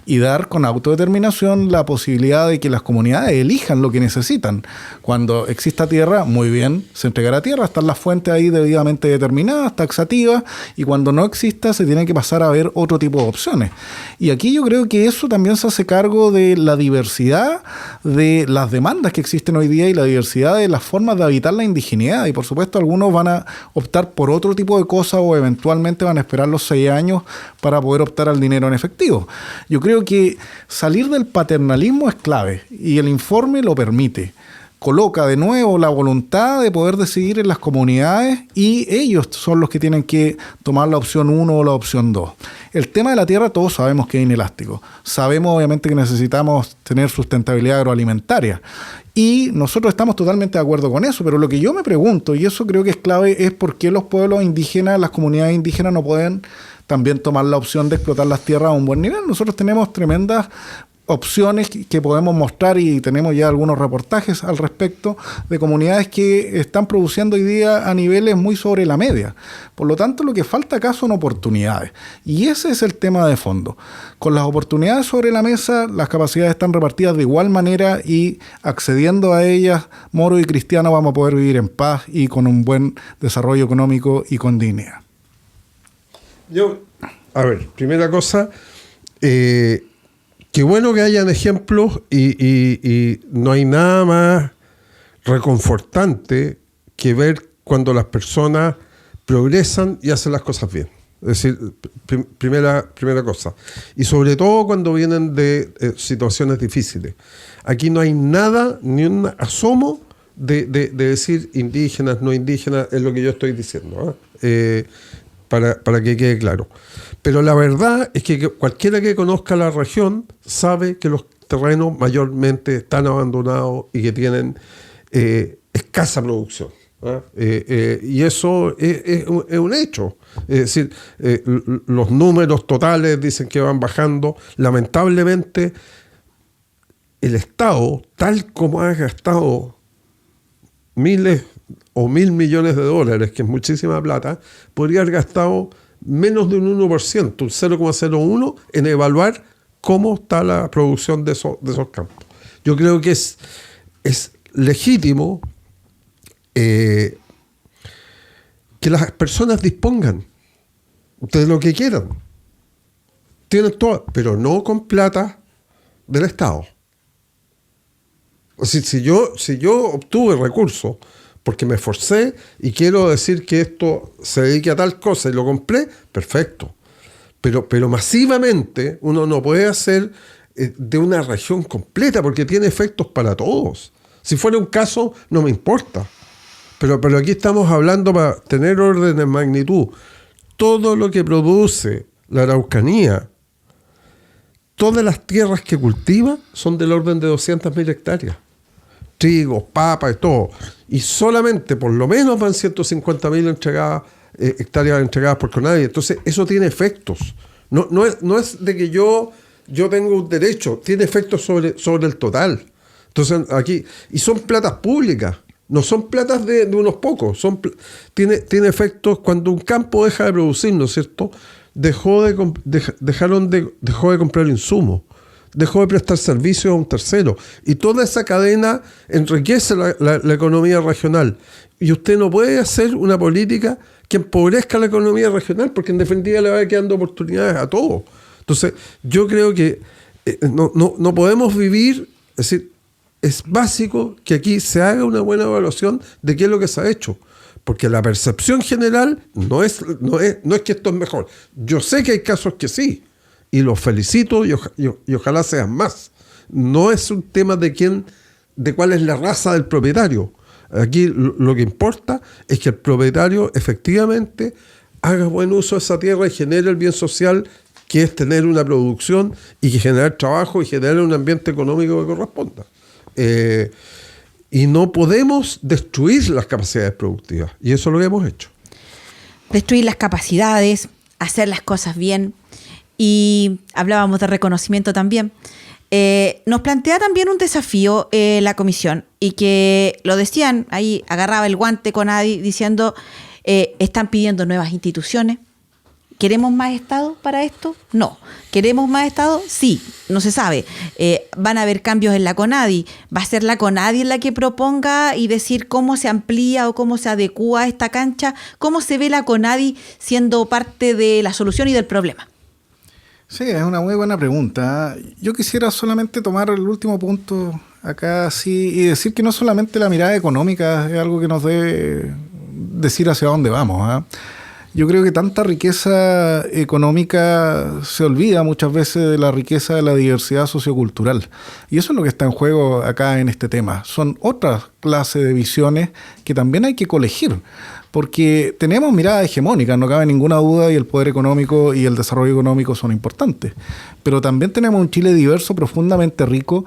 y dar con autodeterminación la posibilidad de que las comunidades elijan lo que necesitan. Cuando exista tierra, muy bien, se entregará tierra, están las fuentes ahí debidamente determinadas, taxativas, y cuando no exista se tiene que pasar a ver otro tipo de opciones. Y aquí yo creo que eso también se hace cargo de la diversidad de las demandas que existen hoy día y la diversidad de las formas de habitar la indigeneidad. Y por supuesto algunos van a optar por otro tipo de cosas o eventualmente van a esperar los 6 años para poder optar al dinero en efectivo. Yo creo que salir del paternalismo es clave y el informe lo permite. Coloca de nuevo la voluntad de poder decidir en las comunidades y ellos son los que tienen que tomar la opción 1 o la opción 2. El tema de la tierra todos sabemos que es inelástico. Sabemos obviamente que necesitamos tener sustentabilidad agroalimentaria y nosotros estamos totalmente de acuerdo con eso, pero lo que yo me pregunto, y eso creo que es clave, es por qué los pueblos indígenas, las comunidades indígenas no pueden también tomar la opción de explotar las tierras a un buen nivel. Nosotros tenemos tremendas opciones que podemos mostrar y tenemos ya algunos reportajes al respecto de comunidades que están produciendo hoy día a niveles muy sobre la media. Por lo tanto, lo que falta acá son oportunidades. Y ese es el tema de fondo. Con las oportunidades sobre la mesa, las capacidades están repartidas de igual manera y accediendo a ellas, moro y cristiano vamos a poder vivir en paz y con un buen desarrollo económico y con dignidad. A ver, primera cosa, qué bueno que hayan ejemplos y no hay nada más reconfortante que ver cuando las personas progresan y hacen las cosas bien. Es decir, primera cosa. Y sobre todo cuando vienen de situaciones difíciles. Aquí no hay nada, ni un asomo de decir indígenas, no indígenas, es lo que yo estoy diciendo, para que quede claro. Pero la verdad es que cualquiera que conozca la región sabe que los terrenos mayormente están abandonados y que tienen escasa producción. Y eso es un hecho. Es decir, los números totales dicen que van bajando. Lamentablemente, el Estado, tal como ha gastado miles o $1.000 millones, que es muchísima plata, podría haber gastado menos de un 1%, un 0,01 en evaluar cómo está la producción de esos campos. Yo creo que es legítimo que las personas dispongan de lo que quieran. Tienen todo, pero no con plata del Estado. O sea, si yo obtuve recursos porque me esforcé y quiero decir que esto se dedique a tal cosa y lo compré, perfecto. Pero masivamente uno no puede hacer de una región completa porque tiene efectos para todos. Si fuera un caso, no me importa. Pero aquí estamos hablando para tener orden de magnitud. Todo lo que produce la Araucanía, todas las tierras que cultiva son del orden de 200.000 hectáreas. Trigos, papas y todo. Y solamente por lo menos van 150.000 hectáreas entregadas por CONADI. Entonces eso tiene efectos. No es de que yo tengo un derecho, tiene efectos sobre el total. Entonces aquí, y son platas públicas, no son platas de unos pocos, tiene efectos cuando un campo deja de producir, ¿no es cierto? Dejó de comprar insumos, dejó de prestar servicios a un tercero, y toda esa cadena enriquece la economía regional. Y usted no puede hacer una política que empobrezca la economía regional, porque en definitiva le va quedando oportunidades a todos. Entonces, yo creo que no podemos vivir, es decir, es básico que aquí se haga una buena evaluación de qué es lo que se ha hecho. Porque la percepción general no es que esto es mejor. Yo sé que hay casos que sí, y los felicito y ojalá sean más. No es un tema de cuál es la raza del propietario. Aquí lo que importa es que el propietario efectivamente haga buen uso de esa tierra y genere el bien social, que es tener una producción y que generar trabajo y generar un ambiente económico que corresponda. Y no podemos destruir las capacidades productivas, y eso es lo que hemos hecho. Destruir las capacidades, hacer las cosas bien. Y hablábamos de reconocimiento también. Nos plantea también un desafío la comisión, y que lo decían, ahí agarraba el guante CONADI diciendo, están pidiendo nuevas instituciones. ¿Queremos más Estado para esto? No. ¿Queremos más Estado? Sí, no se sabe. Van a haber cambios en la CONADI. ¿Va a ser la CONADI la que proponga y decir cómo se amplía o cómo se adecúa esta cancha? ¿Cómo se ve la CONADI siendo parte de la solución y del problema? Sí, es una muy buena pregunta. Yo quisiera solamente tomar el último punto acá sí, y decir que no solamente la mirada económica es algo que nos debe decir hacia dónde vamos, ¿eh? Yo creo que tanta riqueza económica se olvida muchas veces de la riqueza de la diversidad sociocultural. Y eso es lo que está en juego acá en este tema. Son otras clases de visiones que también hay que colegir, porque tenemos mirada hegemónica, no cabe ninguna duda, y el poder económico y el desarrollo económico son importantes. Pero también tenemos un Chile diverso, profundamente rico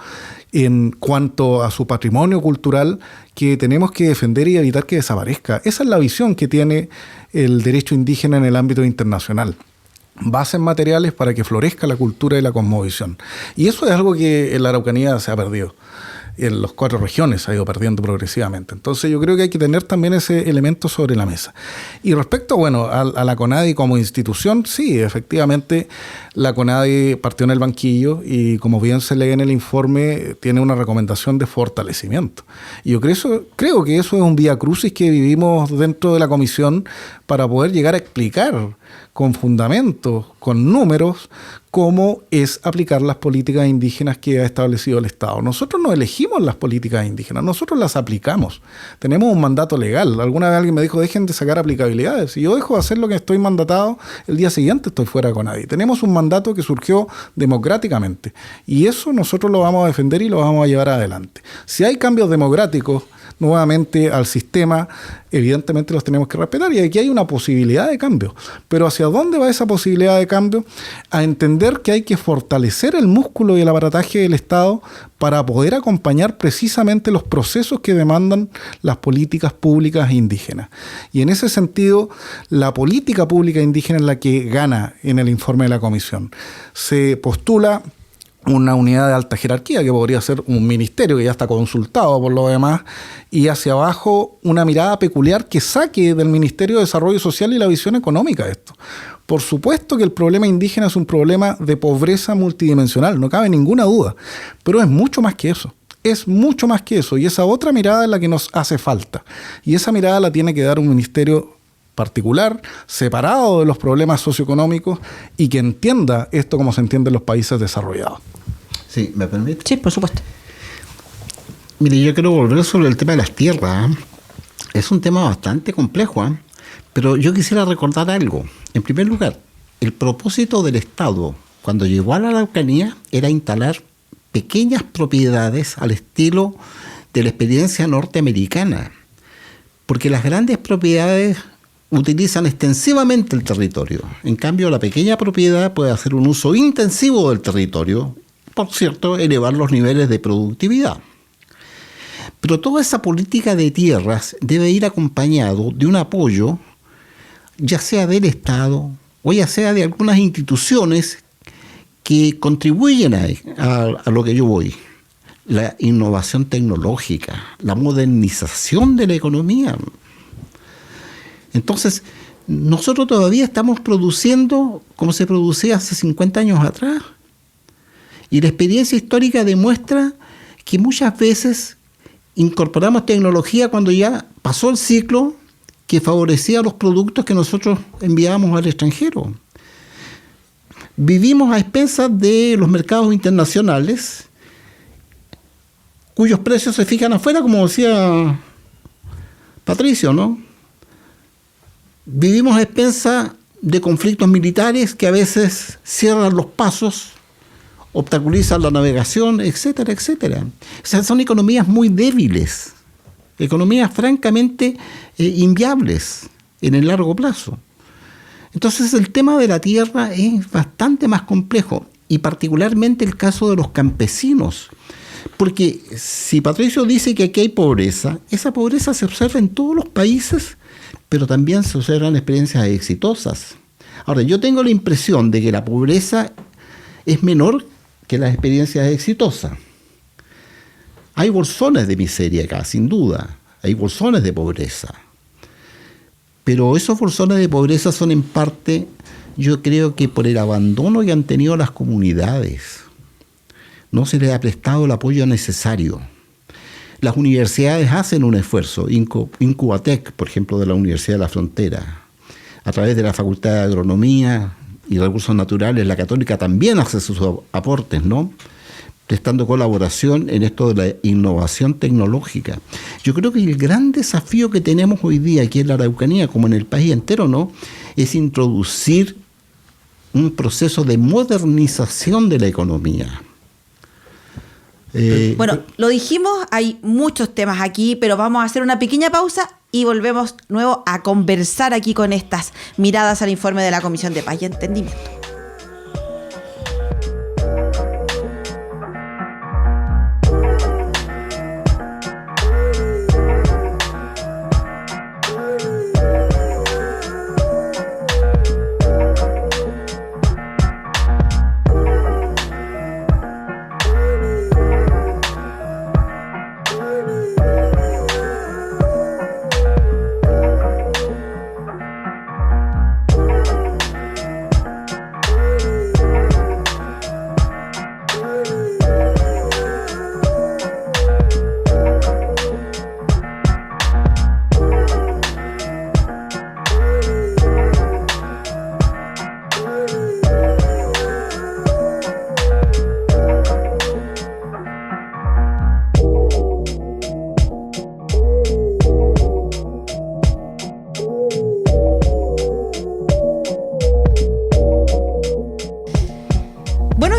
en cuanto a su patrimonio cultural, que tenemos que defender y evitar que desaparezca. Esa es la visión que tiene el derecho indígena en el ámbito internacional. Bases materiales para que florezca la cultura y la cosmovisión. Y eso es algo que en la Araucanía se ha perdido. En las 4 regiones se ha ido perdiendo progresivamente. Entonces yo creo que hay que tener también ese elemento sobre la mesa. Y respecto, bueno, a la CONADI como institución, sí, efectivamente la CONADI partió en el banquillo y, como bien se lee en el informe, tiene una recomendación de fortalecimiento. Y yo creo que eso es un vía crucis que vivimos dentro de la comisión para poder llegar a explicar con fundamentos, con números, cómo es aplicar las políticas indígenas que ha establecido el Estado. Nosotros no elegimos las políticas indígenas, nosotros las aplicamos. Tenemos un mandato legal. Alguna vez alguien me dijo, dejen de sacar aplicabilidades. Si yo dejo de hacer lo que estoy mandatado, el día siguiente estoy fuera con nadie. Tenemos un mandato que surgió democráticamente. Y eso nosotros lo vamos a defender y lo vamos a llevar adelante. Si hay cambios democráticos nuevamente al sistema, evidentemente los tenemos que respetar, y aquí hay una posibilidad de cambio. Pero ¿hacia dónde va esa posibilidad de cambio? A entender que hay que fortalecer el músculo y el aparataje del Estado para poder acompañar precisamente los procesos que demandan las políticas públicas indígenas. Y en ese sentido, la política pública indígena es la que gana en el informe de la comisión. Se postula una unidad de alta jerarquía, que podría ser un ministerio que ya está consultado por lo demás, y hacia abajo una mirada peculiar que saque del Ministerio de Desarrollo Social y la visión económica de esto. Por supuesto que el problema indígena es un problema de pobreza multidimensional, no cabe ninguna duda, pero es mucho más que eso. Es mucho más que eso, y esa otra mirada es la que nos hace falta. Y esa mirada la tiene que dar un ministerio particular, separado de los problemas socioeconómicos, y que entienda esto como se entiende en los países desarrollados. Sí, ¿me permite? Sí, por supuesto. Mire, yo quiero volver sobre el tema de las tierras. Es un tema bastante complejo, pero yo quisiera recordar algo. En primer lugar, el propósito del Estado cuando llegó a la Araucanía era instalar pequeñas propiedades al estilo de la experiencia norteamericana, porque las grandes propiedades utilizan extensivamente el territorio. En cambio, la pequeña propiedad puede hacer un uso intensivo del territorio, por cierto, elevar los niveles de productividad. Pero toda esa política de tierras debe ir acompañado de un apoyo, ya sea del Estado o ya sea de algunas instituciones que contribuyen a lo que yo voy. La innovación tecnológica, la modernización de la economía. Entonces, nosotros todavía estamos produciendo como se producía hace 50 años atrás. Y la experiencia histórica demuestra que muchas veces incorporamos tecnología cuando ya pasó el ciclo que favorecía los productos que nosotros enviábamos al extranjero. Vivimos a expensas de los mercados internacionales, cuyos precios se fijan afuera, como decía Patricio, ¿no? Vivimos a expensas de conflictos militares que a veces cierran los pasos, obstaculizan la navegación, etcétera, etcétera. O sea, son economías muy débiles, economías francamente inviables en el largo plazo. Entonces el tema de la tierra es bastante más complejo, y particularmente el caso de los campesinos. Porque si Patricio dice que aquí hay pobreza, esa pobreza se observa en todos los países, pero también se observan experiencias exitosas. Ahora, yo tengo la impresión de que la pobreza es menor que las experiencias exitosas. Hay bolsones de miseria acá, sin duda. Hay bolsones de pobreza. Pero esos bolsones de pobreza son en parte, yo creo que por el abandono que han tenido las comunidades. No se les ha prestado el apoyo necesario. Las universidades hacen un esfuerzo. Incubatec, por ejemplo, de la Universidad de la Frontera, a través de la Facultad de Agronomía y Recursos Naturales, la Católica también hace sus aportes, ¿no? Prestando colaboración en esto de la innovación tecnológica. Yo creo que el gran desafío que tenemos hoy día aquí en la Araucanía, como en el país entero, ¿no?, es introducir un proceso de modernización de la economía. Bueno, lo dijimos, hay muchos temas aquí, pero vamos a hacer una pequeña pausa y volvemos nuevo a conversar aquí con estas miradas al informe de la Comisión de Paz y Entendimiento.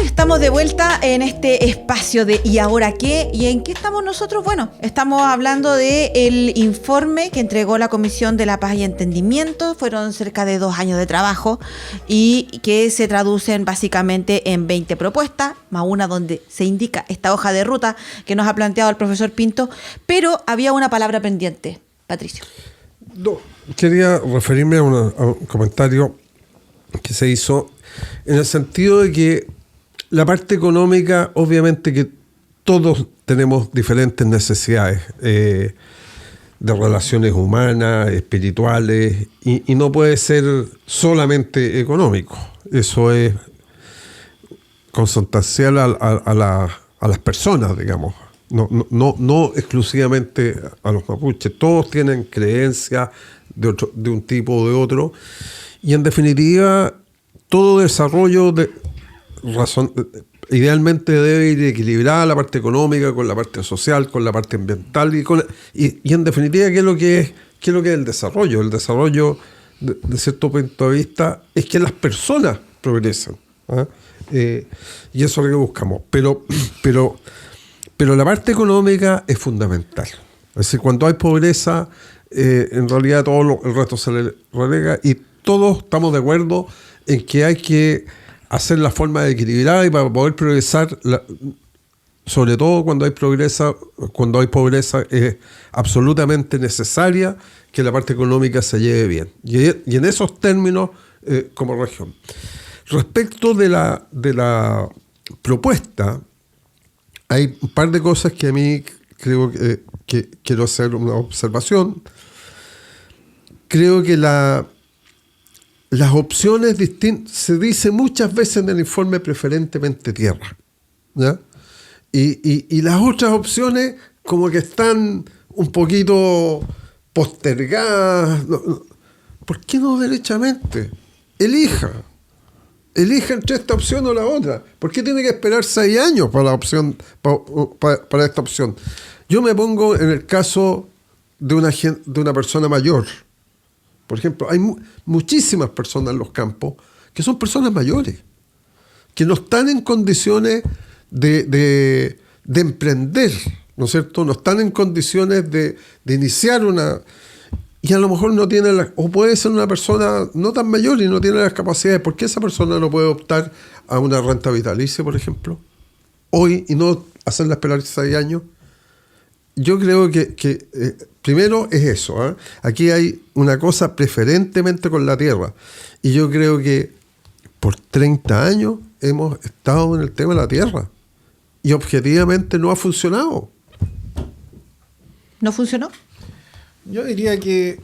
Estamos de vuelta en este espacio de ¿y ahora qué? ¿Y en qué estamos nosotros? Bueno, estamos hablando del informe que entregó la Comisión de la Paz y Entendimiento. Fueron cerca de 2 años de trabajo y que se traducen básicamente en 20 propuestas, más una donde se indica esta hoja de ruta que nos ha planteado el profesor Pinto, pero había una palabra pendiente. Patricio. No, quería referirme a un comentario que se hizo en el sentido de que la parte económica, obviamente que todos tenemos diferentes necesidades de relaciones humanas, espirituales, y no puede ser solamente económico. Eso es consustancial a las personas, digamos. No exclusivamente a los mapuches. Todos tienen creencias de un tipo o de otro. Y en definitiva, todo desarrollo idealmente debe ir equilibrada la parte económica con la parte social, con la parte ambiental y en definitiva ¿qué es lo que es el desarrollo? El desarrollo de cierto punto de vista es que las personas progresan, y eso es lo que buscamos, pero la parte económica es fundamental. Es decir, cuando hay pobreza, en realidad todo el resto se le relega, y todos estamos de acuerdo en que hay que hacer la forma de equilibrada y para poder progresar, sobre todo cuando hay pobreza, es absolutamente necesaria que la parte económica se lleve bien. Y en esos términos, como región. Respecto de la propuesta, hay un par de cosas que a mí creo que quiero hacer una observación. Creo que las opciones distintas, se dice muchas veces en el informe preferentemente tierra, ¿ya? Y las otras opciones como que están un poquito postergadas. ¿Por qué no derechamente? Elija entre esta opción o la otra. ¿Por qué tiene que esperar 6 años para la opción, para esta opción? Yo me pongo en el caso de una persona mayor. Por ejemplo, hay muchísimas personas en los campos que son personas mayores, que no están en condiciones de emprender, ¿no es cierto? No están en condiciones de iniciar una... Y a lo mejor no tiene o puede ser una persona no tan mayor y no tiene las capacidades. ¿Por qué esa persona no puede optar a una renta vitalicia, por ejemplo, hoy, y no hacerla esperar 6 años? yo creo que primero es eso, ¿eh? Aquí hay una cosa preferentemente con la tierra. Y yo creo que por 30 años hemos estado en el tema de la tierra. Y objetivamente no ha funcionado. ¿No funcionó? Yo diría que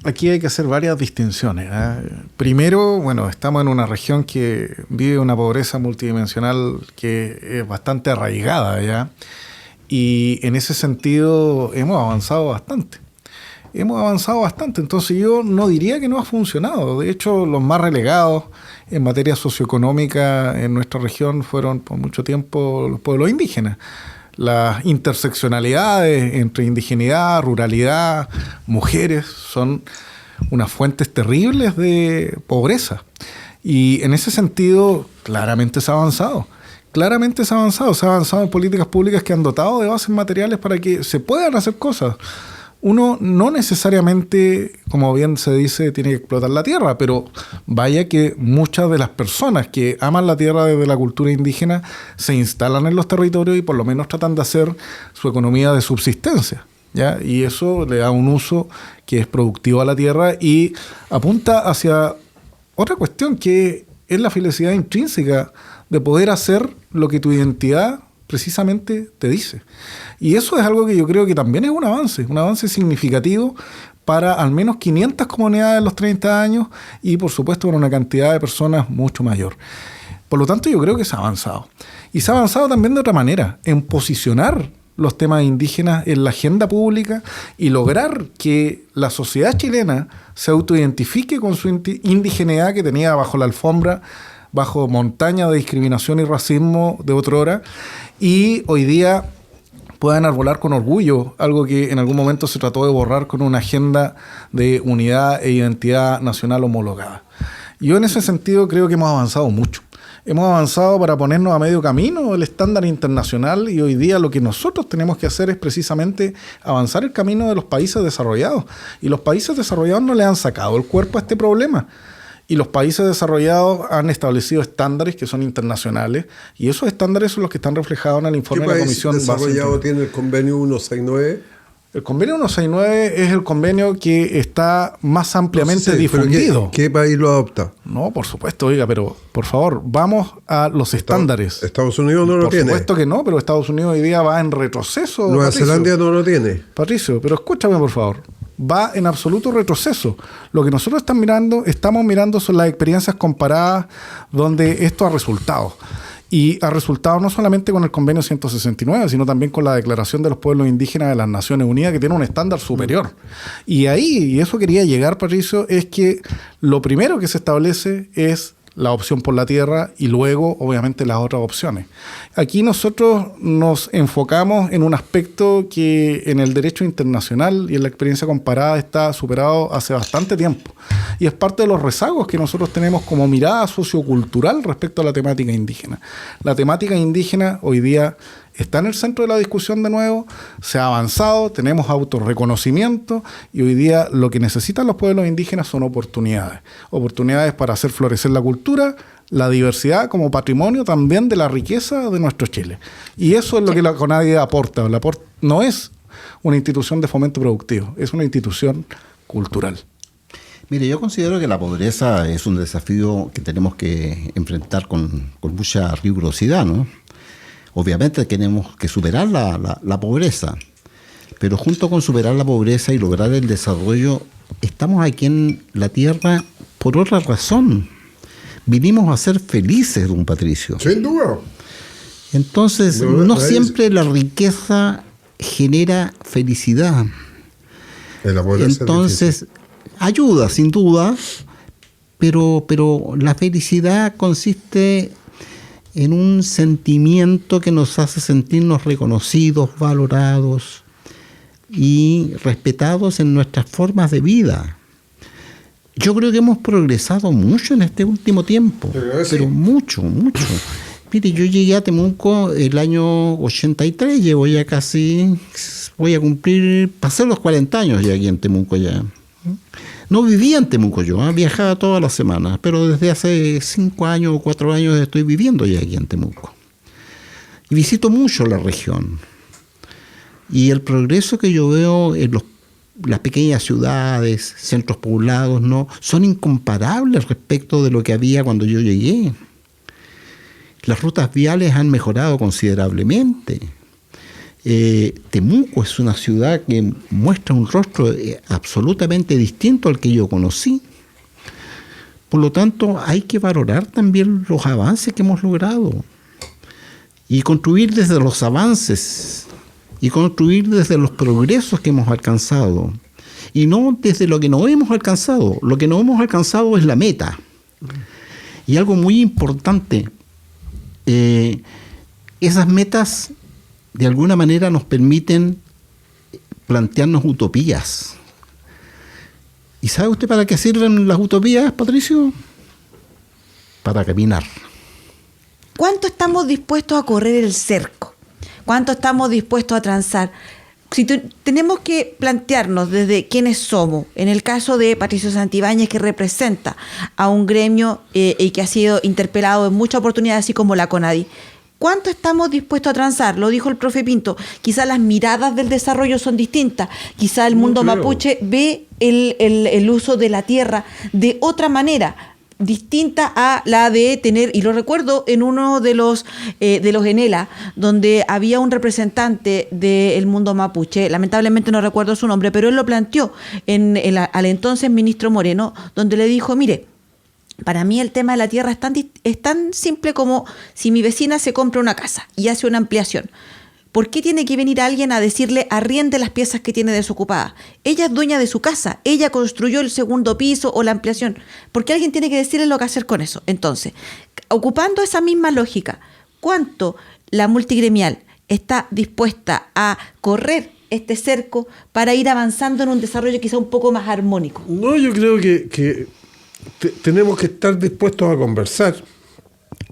aquí hay que hacer varias distinciones, ¿eh? Primero, bueno, estamos en una región que vive una pobreza multidimensional que es bastante arraigada, ¿ya? Y en ese sentido hemos avanzado bastante. Entonces yo no diría que no ha funcionado. De hecho, los más relegados en materia socioeconómica en nuestra región fueron por mucho tiempo los pueblos indígenas. Las interseccionalidades entre indigeneidad, ruralidad, mujeres son unas fuentes terribles de pobreza. Y en ese sentido, claramente se ha avanzado. Se ha avanzado en políticas públicas que han dotado de bases materiales para que se puedan hacer cosas. Uno no necesariamente, como bien se dice, tiene que explotar la tierra, pero vaya que muchas de las personas que aman la tierra desde la cultura indígena se instalan en los territorios y por lo menos tratan de hacer su economía de subsistencia, ¿ya? Y eso le da un uso que es productivo a la tierra y apunta hacia otra cuestión que es la felicidad intrínseca de poder hacer lo que tu identidad precisamente te dice. Y eso es algo que yo creo que también es un avance significativo para al menos 500 comunidades en los 30 años y por supuesto para una cantidad de personas mucho mayor. Por lo tanto, yo creo que se ha avanzado. Y se ha avanzado también de otra manera, en posicionar los temas indígenas en la agenda pública y lograr que la sociedad chilena se autoidentifique con su indigeneidad que tenía bajo la alfombra, bajo montaña de discriminación y racismo de otrora, y hoy día puedan arbolar con orgullo algo que en algún momento se trató de borrar con una agenda de unidad e identidad nacional homologada. Yo en ese sentido creo que hemos avanzado mucho. Hemos avanzado para ponernos a medio camino del estándar internacional y hoy día lo que nosotros tenemos que hacer es precisamente avanzar el camino de los países desarrollados. Y los países desarrollados no le han sacado el cuerpo a este problema. Y los países desarrollados han establecido estándares que son internacionales y esos estándares son los que están reflejados en el informe de la Comisión. ¿Qué país desarrollado tiene el convenio 169? El convenio 169 es el convenio que está más ampliamente difundido. ¿Qué país lo adopta? No, por supuesto, oiga, pero por favor, vamos a los estándares. Estados Unidos no lo tiene. Por supuesto que no, pero Estados Unidos hoy día va en retroceso. Nueva Zelanda no lo tiene. Patricio, pero escúchame por favor. Va en absoluto retroceso. Lo que nosotros estamos mirando son las experiencias comparadas donde esto ha resultado. Y ha resultado no solamente con el convenio 169, sino también con la Declaración de los Pueblos Indígenas de las Naciones Unidas, que tiene un estándar superior. Y ahí, y eso quería llegar, Patricio, es que lo primero que se establece es la opción por la tierra y luego, obviamente, las otras opciones. Aquí nosotros nos enfocamos en un aspecto que en el derecho internacional y en la experiencia comparada está superado hace bastante tiempo. Y es parte de los rezagos que nosotros tenemos como mirada sociocultural respecto a la temática indígena. La temática indígena hoy día está en el centro de la discusión de nuevo, se ha avanzado, tenemos autorreconocimiento y hoy día lo que necesitan los pueblos indígenas son oportunidades. Oportunidades para hacer florecer la cultura, la diversidad como patrimonio también de la riqueza de nuestro Chile. Y eso es lo que la CONADIE aporta. No es una institución de fomento productivo, es una institución cultural. Mire, yo considero que la pobreza es un desafío que tenemos que enfrentar con mucha rigurosidad, ¿no? Obviamente tenemos que superar la pobreza, pero junto con superar la pobreza y lograr el desarrollo, estamos aquí en la tierra por otra razón. Vinimos a ser felices, don Patricio. Sin duda. Entonces, no siempre la riqueza genera felicidad. Entonces, ayuda, sin duda, pero la felicidad consiste en un sentimiento que nos hace sentirnos reconocidos, valorados y respetados en nuestras formas de vida. Yo creo que hemos progresado mucho en este último tiempo, pero mucho. Mire, yo llegué a Temuco el año 83, llevo ya casi, voy a cumplir, pasé los 40 años ya aquí en Temuco ya. No vivía en Temuco yo, viajaba todas las semanas, pero desde hace 5 años o 4 años estoy viviendo ya aquí en Temuco. Y visito mucho la región. Y el progreso que yo veo en las pequeñas ciudades, centros poblados, no son incomparables respecto de lo que había cuando yo llegué. Las rutas viales han mejorado considerablemente. Temuco es una ciudad que muestra un rostro absolutamente distinto al que yo conocí. Por lo tanto, hay que valorar también los avances que hemos logrado y construir desde los avances y construir desde los progresos que hemos alcanzado y no desde lo que no hemos alcanzado. Lo que no hemos alcanzado es la meta. Y algo muy importante, esas metas de alguna manera nos permiten plantearnos utopías. ¿Y sabe usted para qué sirven las utopías, Patricio? Para caminar. ¿Cuánto estamos dispuestos a correr el cerco? ¿Cuánto estamos dispuestos a transar? Si tenemos que plantearnos desde quiénes somos, en el caso de Patricio Santibáñez, que representa a un gremio y que ha sido interpelado en muchas oportunidades, así como la CONADI, ¿cuánto estamos dispuestos a transar? Lo dijo el profe Pinto, quizás las miradas del desarrollo son distintas, quizás el mundo mapuche ve el uso de la tierra de otra manera, distinta a la de tener, y lo recuerdo en uno de los ENELA, donde había un representante del mundo mapuche, lamentablemente no recuerdo su nombre, pero él lo planteó al entonces ministro Moreno, donde le dijo, mire, para mí el tema de la tierra es tan simple como si mi vecina se compra una casa y hace una ampliación. ¿Por qué tiene que venir alguien a decirle arriende las piezas que tiene desocupadas? Ella es dueña de su casa, ella construyó el segundo piso o la ampliación. ¿Por qué alguien tiene que decirle lo que hacer con eso? Entonces, ocupando esa misma lógica, ¿cuánto la multigremial está dispuesta a correr este cerco para ir avanzando en un desarrollo quizá un poco más armónico? No, yo creo que tenemos que estar dispuestos a conversar,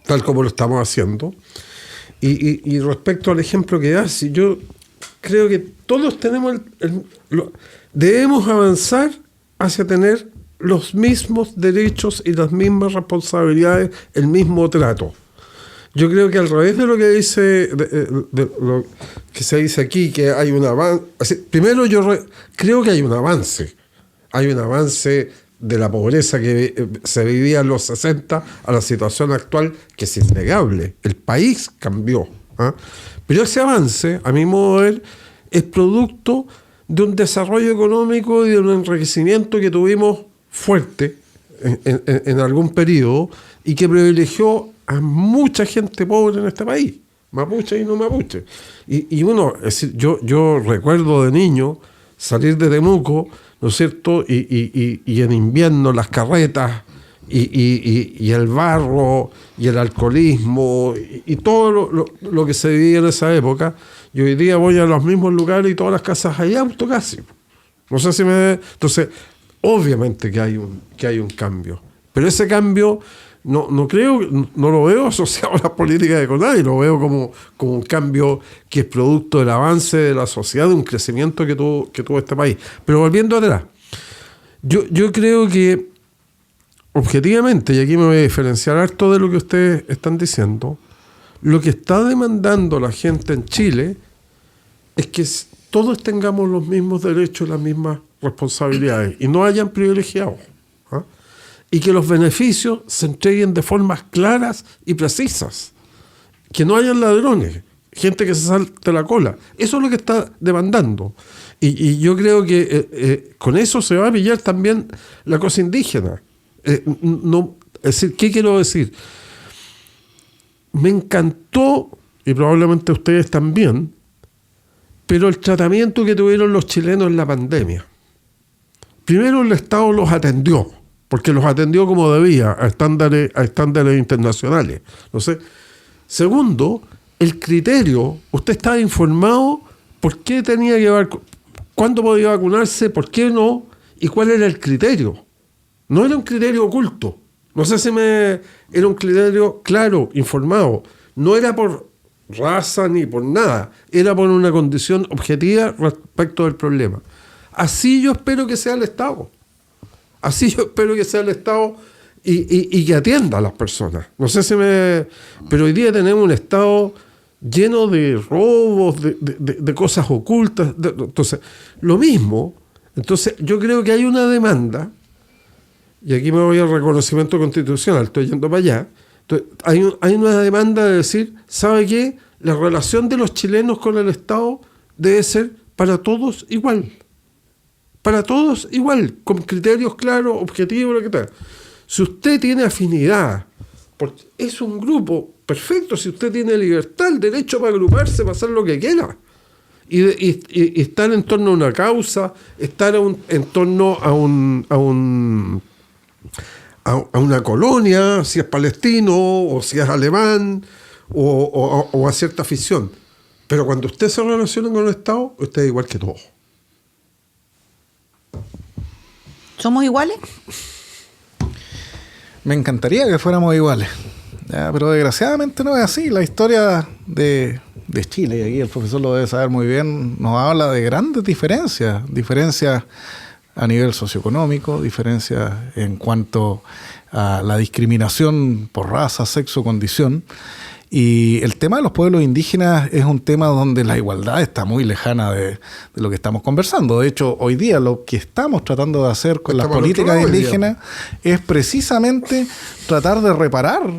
tal como lo estamos haciendo. Y respecto al ejemplo que das, yo creo que todos tenemos debemos avanzar hacia tener los mismos derechos y las mismas responsabilidades, el mismo trato. Yo creo que al revés de lo que dice, de lo que se dice aquí, que hay un avance. Primero, creo que hay un avance. Hay un avance de la pobreza que se vivía en los 60 a la situación actual, que es innegable. El país cambió. Pero ese avance, a mi modo de ver, es producto de un desarrollo económico y de un enriquecimiento que tuvimos fuerte en algún periodo y que privilegió a mucha gente pobre en este país, mapuche y no mapuche. Y uno, es decir, yo recuerdo de niño salir de Temuco, ¿no es cierto? Y en invierno las carretas y el barro y el alcoholismo y todo lo que se vivía en esa época. Y hoy día voy a los mismos lugares y todas las casas hay auto casi. No sé si Entonces, obviamente que hay un cambio. Pero ese cambio no lo veo asociado a las políticas de CONADI, lo veo como un cambio que es producto del avance de la sociedad, de un crecimiento que tuvo este país. Pero volviendo atrás, yo creo que objetivamente, y aquí me voy a diferenciar harto de lo que ustedes están diciendo, lo que está demandando la gente en Chile es que todos tengamos los mismos derechos y las mismas responsabilidades y no hayan privilegiados. Y que los beneficios se entreguen de formas claras y precisas. Que no hayan ladrones, gente que se salte la cola. Eso es lo que está demandando. Y yo creo que con eso se va a pillar también la cosa indígena. Es decir, ¿qué quiero decir? Me encantó, y probablemente ustedes también, pero el tratamiento que tuvieron los chilenos en la pandemia. Primero, el Estado los atendió, porque los atendió como debía, a estándares internacionales. No sé. Segundo, el criterio. Usted estaba informado por qué tenía que cuándo podía vacunarse, por qué no, y cuál era el criterio. No era un criterio oculto. No sé si era un criterio claro, informado. No era por raza ni por nada. Era por una condición objetiva respecto del problema. Así yo espero que sea el Estado. Así yo espero que sea el Estado y que atienda a las personas. No sé si Pero hoy día tenemos un Estado lleno de robos, de cosas ocultas. Entonces, lo mismo. Entonces, yo creo que hay una demanda, y aquí me voy al reconocimiento constitucional, estoy yendo para allá. Entonces, hay una demanda de decir, ¿sabe qué? La relación de los chilenos con el Estado debe ser para todos igual. Para todos igual, con criterios claros, objetivos, lo que tal. Si usted tiene afinidad, porque es un grupo perfecto, si usted tiene libertad, el derecho para agruparse, para hacer lo que quiera. Y estar en torno a una causa, estar en torno a una colonia, si es palestino, o si es alemán, o a cierta afición. Pero cuando usted se relaciona con el Estado, usted es igual que todos. ¿Somos iguales? Me encantaría que fuéramos iguales, ya, pero desgraciadamente no es así. La historia de Chile, y aquí el profesor lo debe saber muy bien, nos habla de grandes diferencias a nivel socioeconómico, diferencias en cuanto a la discriminación por raza, sexo, condición. Y el tema de los pueblos indígenas es un tema donde la igualdad está muy lejana de lo que estamos conversando. De hecho, hoy día lo que estamos tratando de hacer con las políticas indígenas es precisamente tratar de reparar.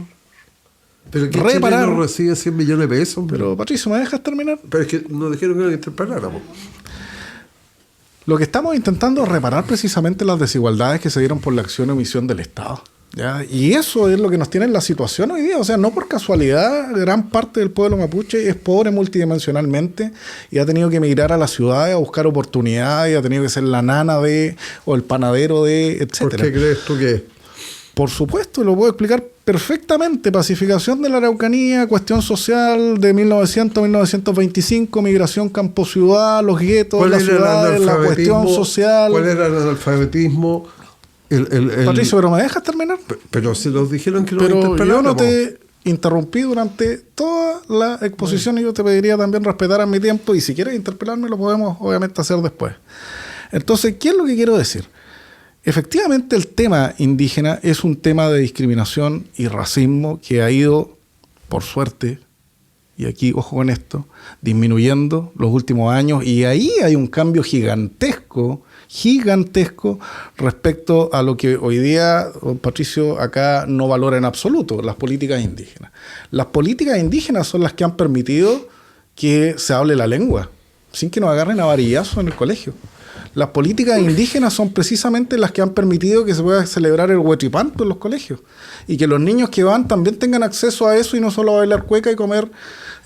Pero que Chile recibe 100 millones de pesos. Pero Patricio, ¿me dejas terminar? Pero es que nos dijeron que no interpeláramos. Lo que estamos intentando es reparar precisamente las desigualdades que se dieron por la acción y omisión del Estado. ¿Ya? Y eso es lo que nos tiene en la situación hoy día. O sea, no por casualidad, gran parte del pueblo mapuche es pobre multidimensionalmente y ha tenido que emigrar a las ciudades a buscar oportunidades, y ha tenido que ser la nana de, o el panadero de, etc. ¿Por qué crees tú que es? Por supuesto, lo puedo explicar perfectamente. Pacificación de la Araucanía, cuestión social de 1900 a 1925, migración campo-ciudad, los guetos, las ciudades, la cuestión social. ¿Cuál era el analfabetismo? Patricio, ¿pero me dejas terminar? Pero si los dijeron que no Pero yo no te interrumpí durante toda la exposición y yo te pediría también respetar mi tiempo, y si quieres interpelarme lo podemos obviamente hacer después. Entonces, ¿qué es lo que quiero decir? Efectivamente, el tema indígena es un tema de discriminación y racismo que ha ido, por suerte, y aquí ojo con esto, disminuyendo los últimos años, y ahí hay un cambio gigantesco respecto a lo que hoy día, Patricio, acá no valora en absoluto, las políticas indígenas. Las políticas indígenas son las que han permitido que se hable la lengua, sin que nos agarren a varillazos en el colegio. Las políticas indígenas son precisamente las que han permitido que se pueda celebrar el huechipanto en los colegios y que los niños que van también tengan acceso a eso y no solo a bailar cueca y comer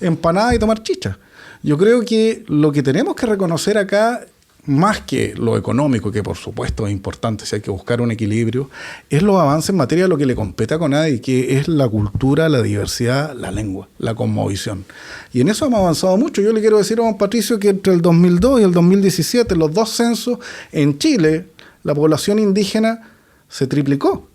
empanada y tomar chicha. Yo creo que lo que tenemos que reconocer acá, más que lo económico, que por supuesto es importante, si hay que buscar un equilibrio, es los avances en materia de lo que le compete a CONADI, que es la cultura, la diversidad, la lengua, la cosmovisión. Y en eso hemos avanzado mucho. Yo le quiero decir a don Patricio que entre el 2002 y el 2017, los dos censos, en Chile, la población indígena se triplicó.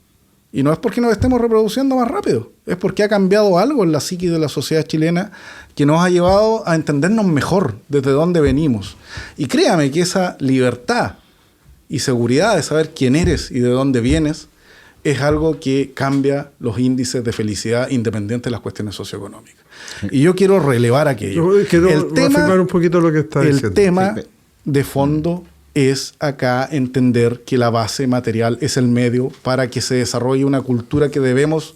Y no es porque nos estemos reproduciendo más rápido, es porque ha cambiado algo en la psiquis de la sociedad chilena que nos ha llevado a entendernos mejor desde dónde venimos. Y créame que esa libertad y seguridad de saber quién eres y de dónde vienes es algo que cambia los índices de felicidad independiente de las cuestiones socioeconómicas. Y yo quiero relevar aquello. Yo quiero afirmar un poquito lo que está diciendo. El tema de fondo es acá entender que la base material es el medio para que se desarrolle una cultura que debemos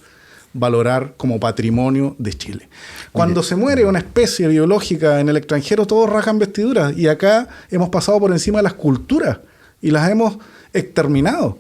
valorar como patrimonio de Chile. Cuando se muere una especie biológica en el extranjero, todos rajan vestiduras, y acá hemos pasado por encima de las culturas y las hemos exterminado.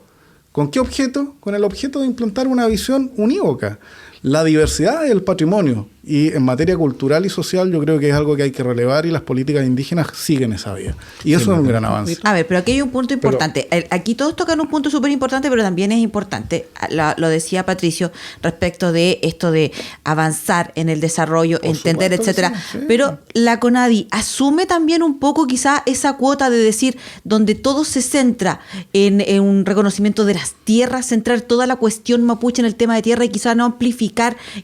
¿Con qué objeto? Con el objeto de implantar una visión unívoca. La diversidad del patrimonio, y en materia cultural y social yo creo que es algo que hay que relevar, y las políticas indígenas siguen esa vía. Y eso es un gran avance. A ver, pero aquí hay un punto importante. Aquí todos tocan un punto súper importante, pero también es importante, lo decía Patricio, respecto de esto de avanzar en el desarrollo, por entender, etcétera. Sí. Pero la CONADI asume también un poco quizá esa cuota de decir, donde todo se centra en un reconocimiento de las tierras, centrar toda la cuestión mapuche en el tema de tierra y quizá no amplificar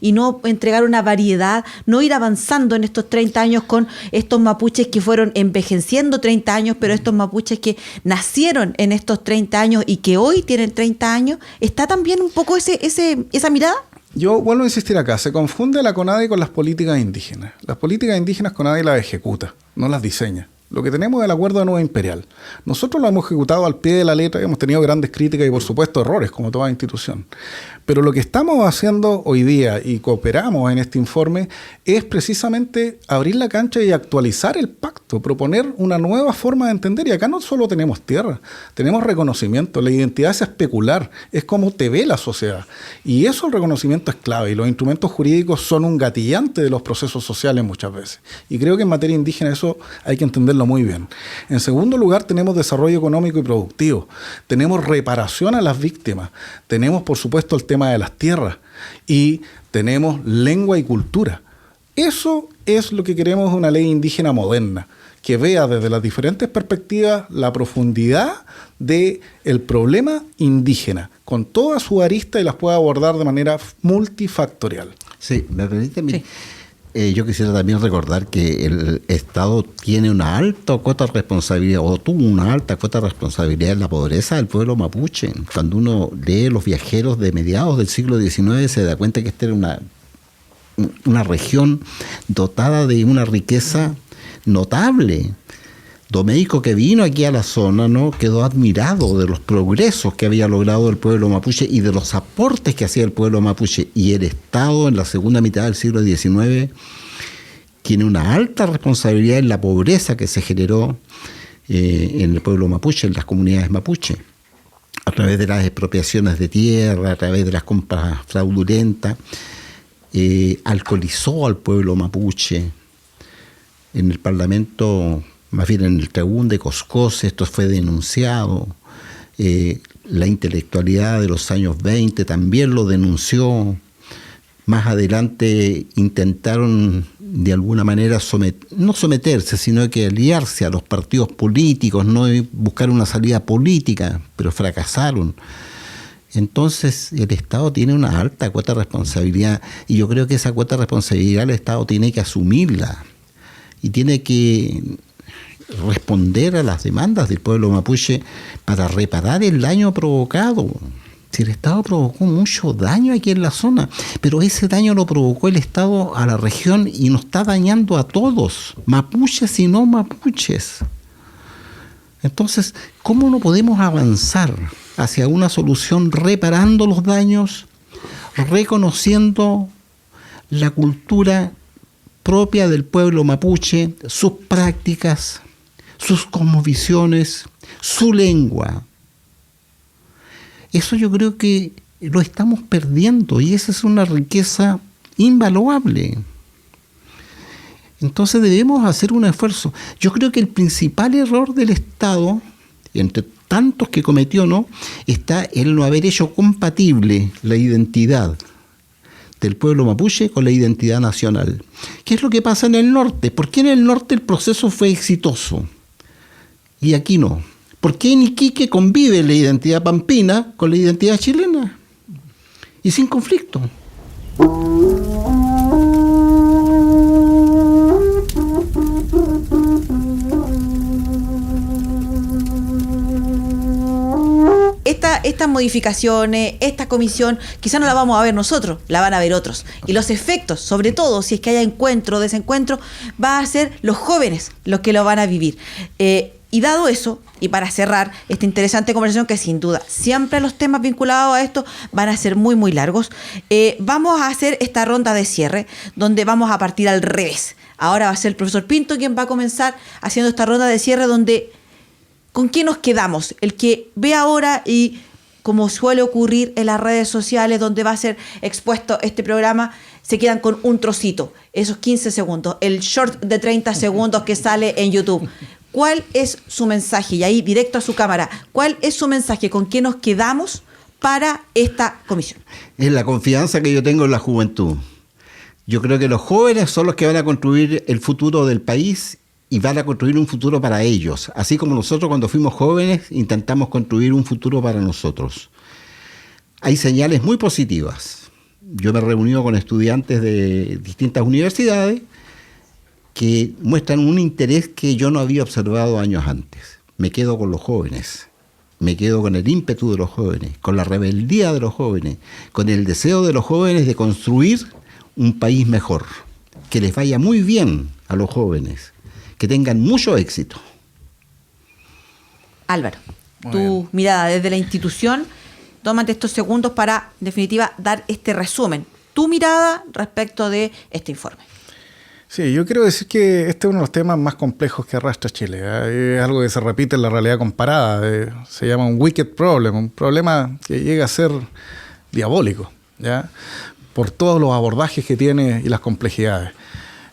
y no entregar una variedad, no ir avanzando en estos 30 años con estos mapuches que fueron envejeciendo 30 años, pero estos mapuches que nacieron en estos 30 años y que hoy tienen 30 años, ¿está también un poco esa mirada? Yo vuelvo a insistir acá, se confunde la CONADI con las políticas indígenas. Las políticas indígenas CONADI las ejecuta, no las diseña. Lo que tenemos es el Acuerdo de Nueva Imperial. Nosotros lo hemos ejecutado al pie de la letra, hemos tenido grandes críticas y por supuesto errores, como toda institución. Pero lo que estamos haciendo hoy día y cooperamos en este informe es precisamente abrir la cancha y actualizar el pacto, proponer una nueva forma de entender. Y acá no solo tenemos tierra, tenemos reconocimiento. La identidad es especular, es como te ve la sociedad. Y eso, el reconocimiento es clave. Y los instrumentos jurídicos son un gatillante de los procesos sociales muchas veces. Y creo que en materia indígena eso hay que entenderlo muy bien. En segundo lugar, tenemos desarrollo económico y productivo. Tenemos reparación a las víctimas. Tenemos, por supuesto, el tema de las tierras y tenemos lengua y cultura. Eso es lo que queremos, una ley indígena moderna, que vea desde las diferentes perspectivas la profundidad del problema indígena, con toda su arista y las pueda abordar de manera multifactorial. Sí, me permite. Sí. Yo quisiera también recordar que el Estado tiene una alta cuota de responsabilidad, o tuvo una alta cuota de responsabilidad en la pobreza del pueblo mapuche. Cuando uno lee Los viajeros de mediados del siglo XIX, se da cuenta que esta era una región dotada de una riqueza notable. Domeico, que vino aquí a la zona, ¿no?, quedó admirado de los progresos que había logrado el pueblo mapuche y de los aportes que hacía el pueblo mapuche. Y el Estado, en la segunda mitad del siglo XIX, tiene una alta responsabilidad en la pobreza que se generó en el pueblo mapuche, en las comunidades mapuche, a través de las expropiaciones de tierra, a través de las compras fraudulentas. Alcoholizó al pueblo mapuche. En el Parlamento, más bien en el Tribún de Coscoce, esto fue denunciado. La intelectualidad de los años 20 también lo denunció. Más adelante intentaron de alguna manera no someterse, sino que aliarse a los partidos políticos, no, y buscar una salida política, pero fracasaron. Entonces el Estado tiene una alta cuota de responsabilidad, y yo creo que esa cuota de responsabilidad el Estado tiene que asumirla y tiene que responder a las demandas del pueblo mapuche para reparar el daño provocado. Si el Estado provocó mucho daño aquí en la zona, pero ese daño lo provocó el Estado a la región y nos está dañando a todos, mapuches y no mapuches. Entonces, ¿cómo no podemos avanzar hacia una solución reparando los daños, reconociendo la cultura propia del pueblo mapuche, sus prácticas, sus cosmovisiones, su lengua? Eso yo creo que lo estamos perdiendo, y esa es una riqueza invaluable. Entonces debemos hacer un esfuerzo. Yo creo que el principal error del Estado, entre tantos que cometió, ¿no?, está en no haber hecho compatible la identidad del pueblo mapuche con la identidad nacional. ¿Qué es lo que pasa en el norte? ¿Por qué en el norte el proceso fue exitoso y aquí no? ¿Por qué en Iquique convive la identidad pampina con la identidad chilena? Y sin conflicto. Estas modificaciones, esta comisión, quizás no la vamos a ver nosotros, la van a ver otros. Y los efectos, sobre todo si es que haya encuentro o desencuentro, va a ser los jóvenes los que lo van a vivir. Y dado eso, y para cerrar esta interesante conversación, que sin duda siempre los temas vinculados a esto van a ser muy, muy largos, vamos a hacer esta ronda de cierre, donde vamos a partir al revés. Ahora va a ser el profesor Pinto quien va a comenzar haciendo esta ronda de cierre, donde ¿con qué nos quedamos? El que ve ahora, y como suele ocurrir en las redes sociales donde va a ser expuesto este programa, se quedan con un trocito, esos 15 segundos, el short de 30 segundos que sale en YouTube. ¿Cuál es su mensaje? Y ahí directo a su cámara. ¿Cuál es su mensaje? ¿Con qué nos quedamos para esta comisión? Es la confianza que yo tengo en la juventud. Yo creo que los jóvenes son los que van a construir el futuro del país y van a construir un futuro para ellos. Así como nosotros cuando fuimos jóvenes intentamos construir un futuro para nosotros. Hay señales muy positivas. Yo me he reunido con estudiantes de distintas universidades que muestran un interés que yo no había observado años antes. Me quedo con los jóvenes. me quedo con el ímpetu de los jóvenes, con la rebeldía de los jóvenes, con el deseo de los jóvenes de construir un país mejor, que les vaya muy bien a los jóvenes, que tengan mucho éxito. Álvaro, tu mirada desde la institución, tómate estos segundos para, en definitiva, dar este resumen. Tu mirada respecto de este informe. Sí, yo quiero decir que este es uno de los temas más complejos que arrastra Chile. Es algo que se repite en la realidad comparada. Se llama un wicked problem, un problema que llega a ser diabólico, ¿ya? Por todos los abordajes que tiene y las complejidades.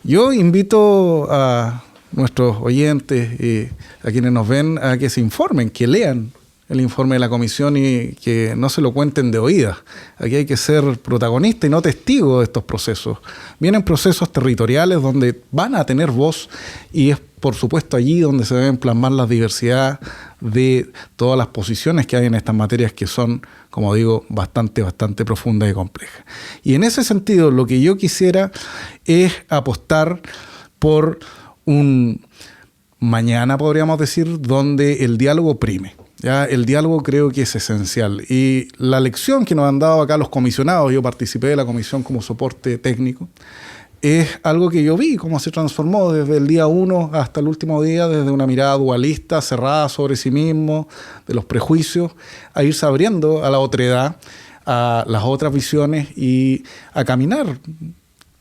Yo invito a nuestros oyentes y a quienes nos ven a que se informen, que lean el informe de la comisión y que no se lo cuenten de oídas. Aquí hay que ser protagonista y no testigo de estos procesos. Vienen procesos territoriales donde van a tener voz y es por supuesto allí donde se deben plasmar la diversidad de todas las posiciones que hay en estas materias que son, como digo, bastante profundas y complejas. Y en ese sentido lo que yo quisiera es apostar por un mañana, podríamos decir, donde el diálogo prime. Ya, el diálogo creo que es esencial. Y la lección que nos han dado acá los comisionados, yo participé de la comisión como soporte técnico, es algo que yo vi cómo se transformó desde el día 1 hasta el último día, desde una mirada dualista, cerrada sobre sí mismo, de los prejuicios, a irse abriendo a la otredad, a las otras visiones y a caminar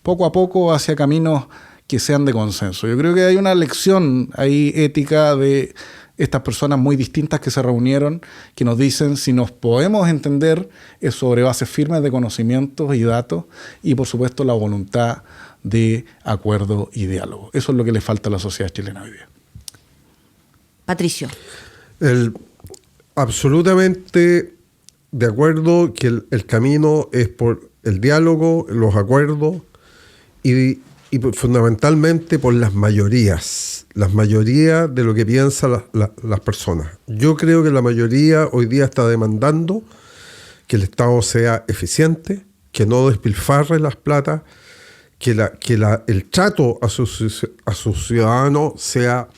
poco a poco hacia caminos que sean de consenso. Yo creo que hay una lección ahí ética de estas personas muy distintas que se reunieron, que nos dicen si nos podemos entender es sobre bases firmes de conocimientos y datos y por supuesto la voluntad de acuerdo y diálogo. Eso es lo que le falta a la sociedad chilena hoy día. Patricio. Absolutamente de acuerdo que el camino es por el diálogo, los acuerdos y fundamentalmente por las mayorías de lo que piensan las personas. Yo creo que la mayoría hoy día está demandando que el Estado sea eficiente, que no despilfarre las platas, que el trato a sus ciudadanos sea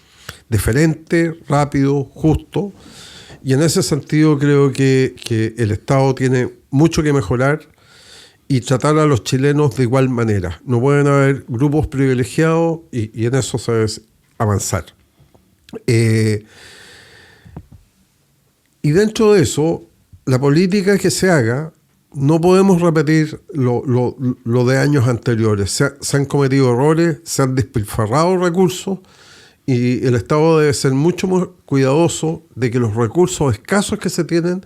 diferente, rápido, justo. Y en ese sentido creo que el Estado tiene mucho que mejorar y tratar a los chilenos de igual manera. No pueden haber grupos privilegiados y en eso se debe avanzar. Y dentro de eso, la política que se haga, no podemos repetir lo de años anteriores. Se han cometido errores, se han despilfarrado recursos y el Estado debe ser mucho más cuidadoso de que los recursos escasos que se tienen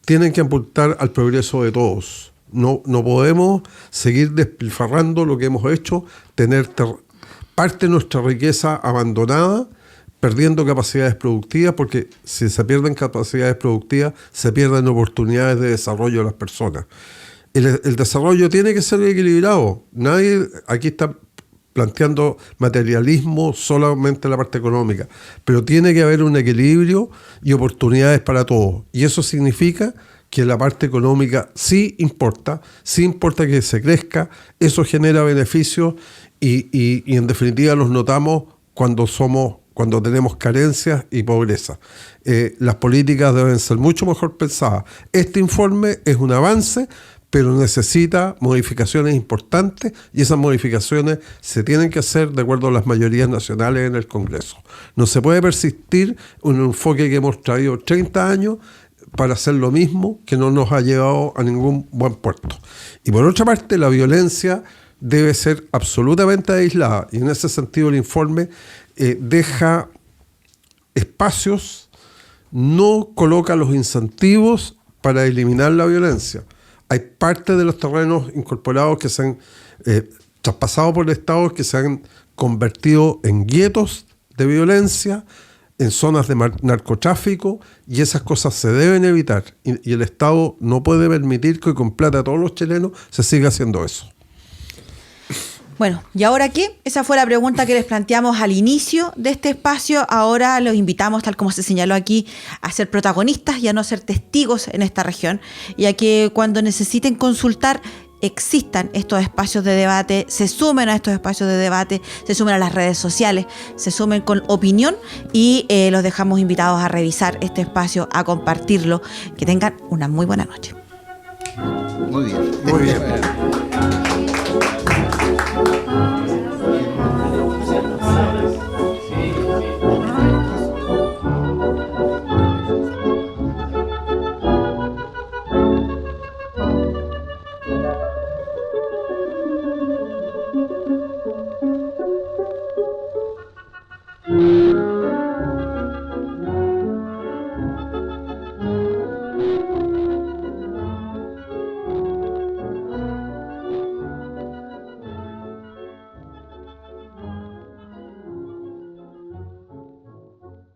que apuntar al progreso de todos. No podemos seguir despilfarrando lo que hemos hecho, tener parte de nuestra riqueza abandonada, perdiendo capacidades productivas, porque si se pierden capacidades productivas, se pierden oportunidades de desarrollo de las personas. El desarrollo tiene que ser equilibrado. Nadie aquí está planteando materialismo, solamente la parte económica, pero tiene que haber un equilibrio y oportunidades para todos. Y eso significa que la parte económica sí importa que se crezca, eso genera beneficios y en definitiva los notamos cuando tenemos carencias y pobreza. Las políticas deben ser mucho mejor pensadas. Este informe es un avance, pero necesita modificaciones importantes y esas modificaciones se tienen que hacer de acuerdo a las mayorías nacionales en el Congreso. No se puede persistir un enfoque que hemos traído 30 años para hacer lo mismo que no nos ha llevado a ningún buen puerto. Y por otra parte, la violencia debe ser absolutamente aislada y en ese sentido el informe deja espacios, no coloca los incentivos para eliminar la violencia. Hay parte de los terrenos incorporados que se han traspasado por el Estado, que se han convertido en guetos de violencia, en zonas de narcotráfico, y esas cosas se deben evitar. Y el Estado no puede permitir que con plata a todos los chilenos se siga haciendo eso. Bueno, ¿y ahora qué? Esa fue la pregunta que les planteamos al inicio de este espacio. Ahora los invitamos, tal como se señaló aquí, a ser protagonistas y a no ser testigos en esta región. Y a que cuando necesiten consultar, existan estos espacios de debate, se sumen a estos espacios de debate, se sumen a las redes sociales, se sumen con opinión y los dejamos invitados a revisar este espacio, a compartirlo. Que tengan una muy buena noche. Muy bien. Muy bien.